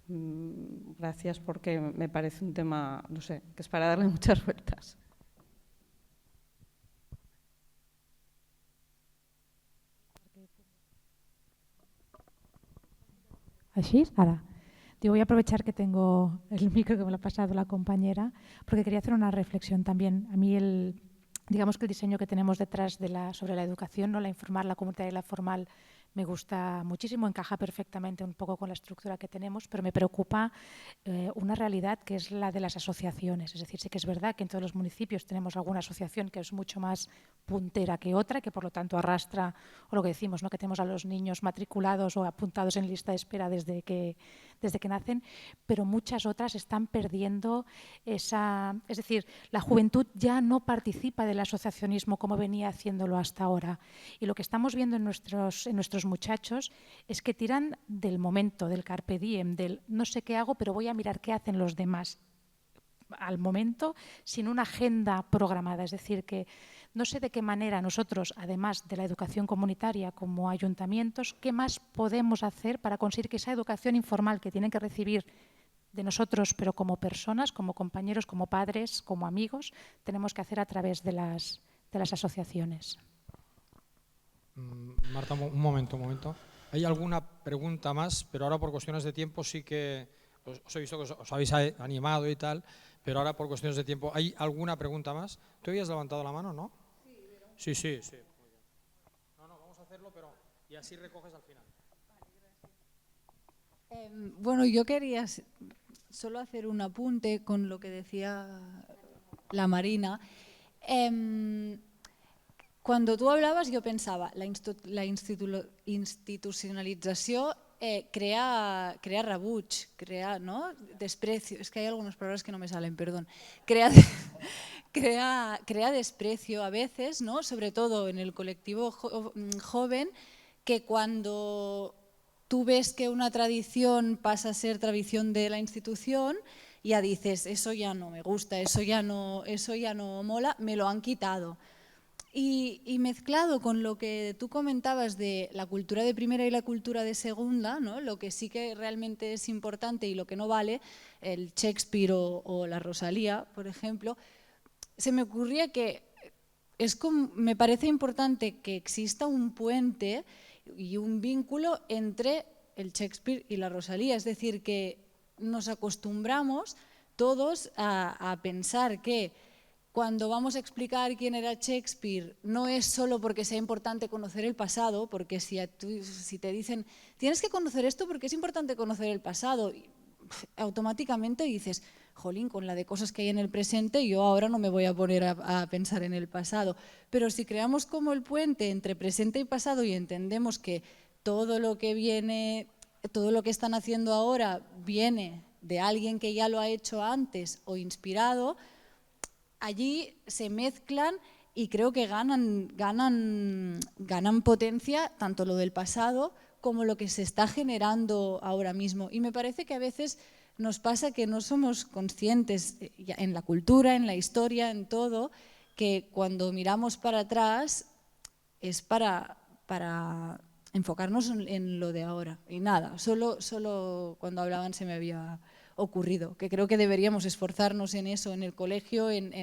Gracias, porque me parece un tema, no sé, que es para darle muchas vueltas. ¿Así? Ahora. Yo voy a aprovechar que tengo el micro que me lo ha pasado la compañera, porque quería hacer una reflexión también. A mí digamos que el diseño que tenemos detrás sobre la educación, ¿no? La informal, la comunitaria y la formal, me gusta muchísimo, encaja perfectamente un poco con la estructura que tenemos, pero me preocupa una realidad que es la de las asociaciones. Es decir, sí que es verdad que en todos los municipios tenemos alguna asociación que es mucho más puntera que otra, que por lo tanto arrastra, o lo que decimos, ¿no? Que tenemos a los niños matriculados o apuntados en lista de espera desde que nacen, pero muchas otras están perdiendo esa... Es decir, la juventud ya no participa del asociacionismo como venía haciéndolo hasta ahora. Y lo que estamos viendo en nuestros muchachos es que tiran del momento, del carpe diem, del no sé qué hago, pero voy a mirar qué hacen los demás al momento, sin una agenda programada. Es decir, que no sé de qué manera nosotros, además de la educación comunitaria como ayuntamientos, qué más podemos hacer para conseguir que esa educación informal que tienen que recibir de nosotros, pero como personas, como compañeros, como padres, como amigos, tenemos que hacer a través de las asociaciones. Marta, un momento. ¿Hay alguna pregunta más? Pero ahora por cuestiones de tiempo sí que os he visto que os habéis animado y tal, pero ahora por cuestiones de tiempo, ¿hay alguna pregunta más? ¿Tú habías levantado la mano, no? Sí. Muy bien. No, vamos a hacerlo, pero y así recoges al final. Bueno, yo quería solo hacer un apunte con lo que decía la Marina. Cuando tú hablabas yo pensaba, la institucionalització crea rebuig, crea, ¿no? Desprecio. Es que hay algunas palabras que no me salen, perdón. Crea desprecio a veces, ¿no? Sobre todo en el colectivo joven, que cuando tú ves que una tradición pasa a ser tradición de la institución, ya dices, eso ya no me gusta, eso ya no mola, me lo han quitado. Y mezclado con lo que tú comentabas de la cultura de primera y la cultura de segunda, ¿no? Lo que sí que realmente es importante y lo que no vale, el Shakespeare o la Rosalía, por ejemplo, se me ocurría que me parece importante que exista un puente y un vínculo entre el Shakespeare y la Rosalía. Es decir, que nos acostumbramos todos a pensar que cuando vamos a explicar quién era Shakespeare, no es solo porque sea importante conocer el pasado, porque si te dicen, tienes que conocer esto porque es importante conocer el pasado, automáticamente dices, jolín, con la de cosas que hay en el presente, yo ahora no me voy a poner a pensar en el pasado. Pero si creamos como el puente entre presente y pasado y entendemos que todo lo que viene, todo lo que están haciendo ahora viene de alguien que ya lo ha hecho antes o inspirado, allí se mezclan y creo que ganan potencia tanto lo del pasado como lo que se está generando ahora mismo. Y me parece que a veces nos pasa que no somos conscientes en la cultura, en la historia, en todo, que cuando miramos para atrás es para enfocarnos en lo de ahora. Y nada, solo cuando hablaban se me había ocurrido, que creo que deberíamos esforzarnos en eso, en el colegio, en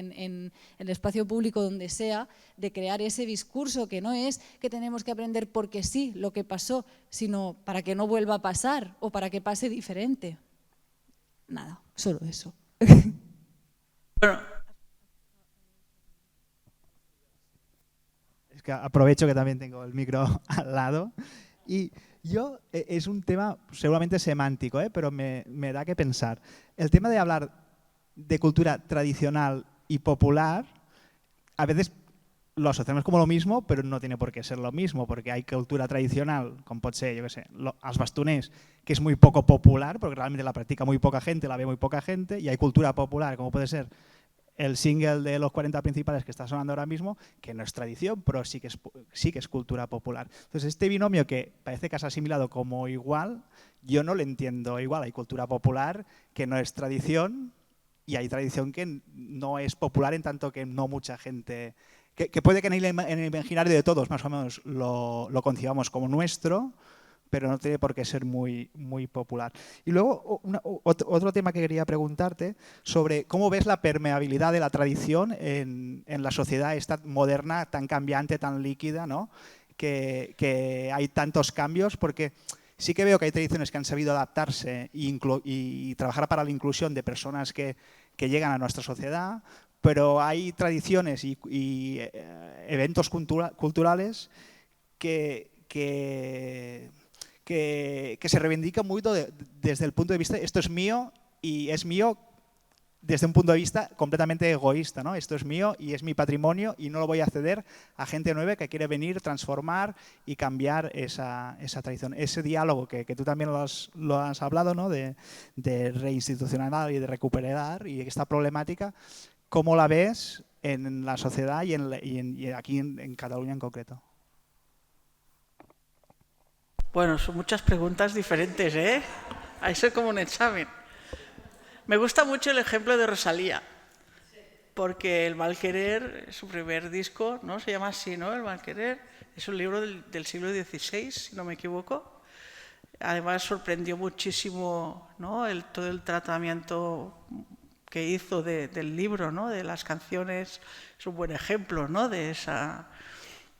el espacio público, donde sea, de crear ese discurso que no es que tenemos que aprender porque sí lo que pasó, sino para que no vuelva a pasar o para que pase diferente. Nada, solo eso. Bueno, es que aprovecho que también tengo el micro al lado. Y yo, es un tema seguramente semántico, pero me da que pensar. El tema de hablar de cultura tradicional y popular, a veces lo asociamos como lo mismo, pero no tiene por qué ser lo mismo, porque hay cultura tradicional, com pot ser, jo què sé, els bastoners, que es muy poco popular, porque realmente la practica muy poca gente, la ve muy poca gente, y hay cultura popular, como puede ser el single de los 40 principales que está sonando ahora mismo, que no es tradición, pero sí que es cultura popular. Entonces, este binomio que parece que has asimilado como igual, yo no lo entiendo igual. Hay cultura popular que no es tradición y hay tradición que no es popular en tanto que no mucha gente, que puede que en el imaginario de todos más o menos lo concibamos como nuestro, pero no tiene por qué ser muy popular. Y luego otro tema que quería preguntarte sobre cómo ves la permeabilidad de la tradición en la sociedad esta moderna, tan cambiante, tan líquida, ¿no? Que hay tantos cambios, porque sí que veo que hay tradiciones que han sabido adaptarse y trabajar para la inclusión de personas que llegan a nuestra sociedad, pero hay tradiciones y eventos culturales que se reivindica mucho desde el punto de vista, esto es mío y es mío desde un punto de vista completamente egoísta, ¿no? Esto es mío y es mi patrimonio y no lo voy a ceder a gente nueva que quiere venir, transformar y cambiar esa tradición. Ese diálogo que tú también lo has hablado, ¿no? De reinstitucionalizar y de recuperar, y esta problemática, ¿cómo la ves en la sociedad y aquí en Cataluña en concreto? Bueno, son muchas preguntas diferentes, ¿eh? Ahí soy como un examen. Me gusta mucho el ejemplo de Rosalía, porque El Malquerer, su primer disco, ¿no? Se llama así, ¿no? El Malquerer, es un libro del siglo XVI, si no me equivoco. Además, sorprendió muchísimo, ¿no? Todo el tratamiento que hizo del libro, ¿no? De las canciones. Es un buen ejemplo, ¿no? De esa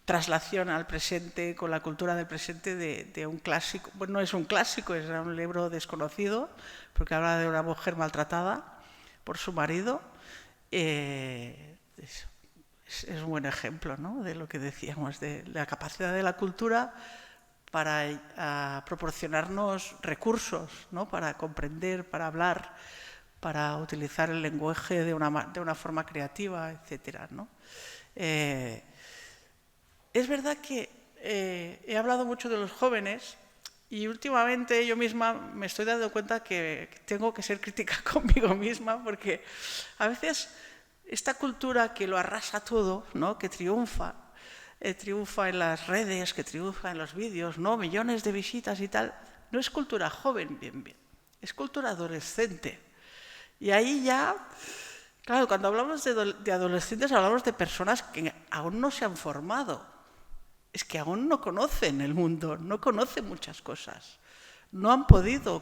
traslación al presente, con la cultura del presente de un clásico. Bueno, no es un clásico, es un libro desconocido, porque habla de una mujer maltratada por su marido. Es un buen ejemplo, ¿no? De lo que decíamos, de la capacidad de la cultura para proporcionarnos recursos, ¿no? Para comprender, para hablar, para utilizar el lenguaje de una forma creativa, etcétera, ¿no? Es verdad que he hablado mucho de los jóvenes y últimamente yo misma me estoy dando cuenta que tengo que ser crítica conmigo misma, porque a veces esta cultura que lo arrasa todo, ¿no? Que triunfa en las redes, que triunfa en los vídeos, ¿no? Millones de visitas y tal, no es cultura joven, bien, es cultura adolescente. Y ahí ya, claro, cuando hablamos de adolescentes hablamos de personas que aún no se han formado. Es que aún no conocen el mundo, no conocen muchas cosas, no han podido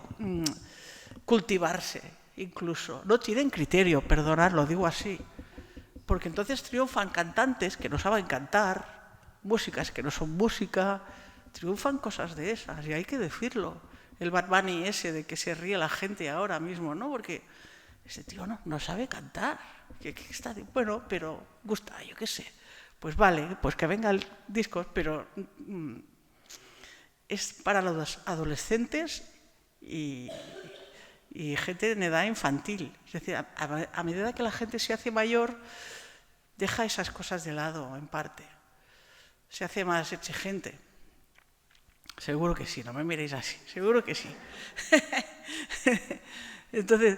cultivarse incluso, no tienen criterio, perdonad, lo digo así, porque entonces triunfan cantantes que no saben cantar, músicas que no son música, triunfan cosas de esas, y hay que decirlo. El Bad Bunny ese de que se ríe la gente ahora mismo, ¿no? Porque ese tío no sabe cantar, bueno, pero gusta, yo qué sé. Pues vale, pues que venga el disco, pero es para los adolescentes y gente en edad infantil. Es decir, a medida que la gente se hace mayor, deja esas cosas de lado, en parte. Se hace más exigente. Seguro que sí, no me miréis así, seguro que sí. Entonces,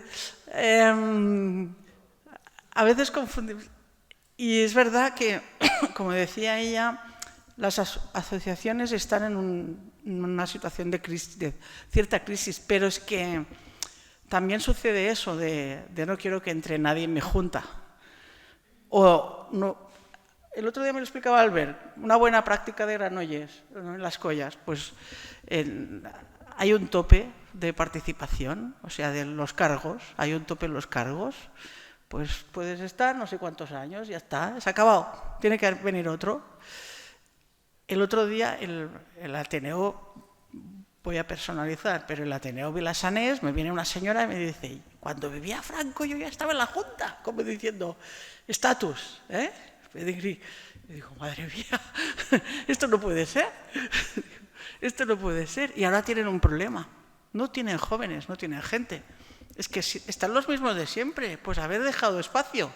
a veces confundimos. Y es verdad que, como decía ella, las asociaciones están en una situación de cierta crisis, pero es que también sucede eso de no quiero que entre nadie en mi junta. O no, el otro día me lo explicaba Albert, una buena práctica de Granollers, en las collas, pues hay un tope de participación, o sea, de los cargos, hay un tope en los cargos, pues puedes estar no sé cuántos años, ya está, se ha acabado, tiene que venir otro. El otro día el Ateneo, voy a personalizar, pero el Ateneo Vilasanés, me viene una señora y me dice, cuando vivía Franco yo ya estaba en la Junta, como diciendo, estatus, pedigrí. Y digo, madre mía, esto no puede ser, esto no puede ser. Y ahora tienen un problema, no tienen jóvenes, no tienen gente. Es que están los mismos de siempre, pues haber dejado espacio.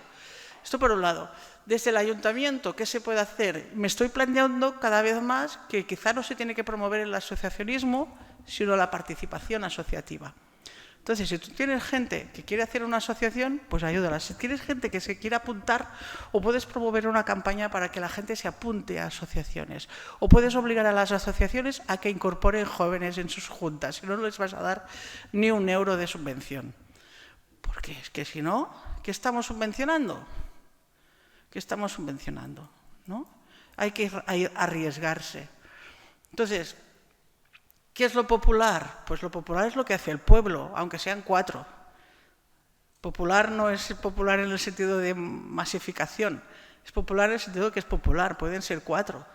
Esto por un lado. Desde el ayuntamiento, ¿qué se puede hacer? Me estoy planteando cada vez más que quizá no se tiene que promover el asociacionismo, sino la participación asociativa. Entonces, si tú tienes gente que quiere hacer una asociación, pues ayúdala. Si tienes gente que se quiere apuntar, o puedes promover una campaña para que la gente se apunte a asociaciones. O puedes obligar a las asociaciones a que incorporen jóvenes en sus juntas. Si no, no les vas a dar ni un euro de subvención. Porque es que si no, ¿qué estamos subvencionando? ¿Qué estamos subvencionando? ¿No? Hay que arriesgarse. Entonces, ¿qué es lo popular? Pues lo popular es lo que hace el pueblo, aunque sean 4. Popular no es popular en el sentido de masificación, es popular en el sentido de que es popular, pueden ser 4.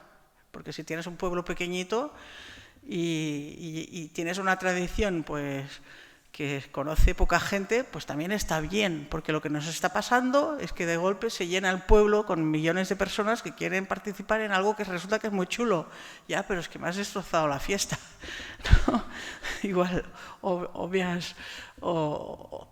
Porque si tienes un pueblo pequeñito y tienes una tradición, pues que conoce poca gente, pues también está bien, porque lo que nos está pasando es que de golpe se llena el pueblo con millones de personas que quieren participar en algo que resulta que es muy chulo. Ya, pero es que me has destrozado la fiesta, ¿no? Igual, o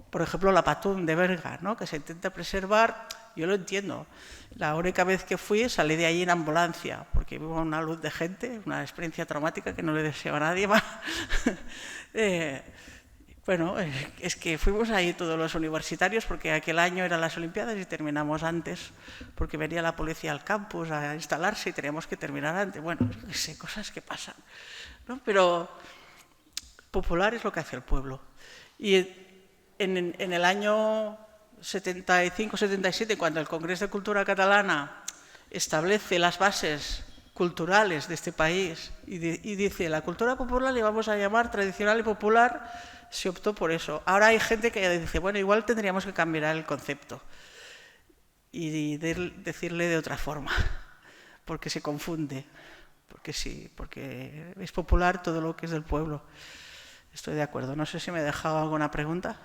por ejemplo, la Patum de Berga, ¿no? Que se intenta preservar, yo lo entiendo. La única vez que fui salí de allí en ambulancia, porque hubo una luz de gente, una experiencia traumática que no le deseo a nadie más. Bueno, es que fuimos ahí todos los universitarios porque aquel año eran las Olimpiadas y terminamos antes, porque venía la policía al campus a instalarse y teníamos que terminar antes. Bueno, sé, cosas que pasan, ¿no? Pero popular es lo que hace el pueblo. Y en el año 75-77, cuando el Congreso de Cultura Catalana establece las bases culturales de este país y dice, la cultura popular le vamos a llamar tradicional y popular, se optó por eso. Ahora hay gente que dice, bueno, igual tendríamos que cambiar el concepto y decirle de otra forma, porque se confunde, porque sí, porque es popular todo lo que es del pueblo. Estoy de acuerdo. No sé si me he dejado alguna pregunta.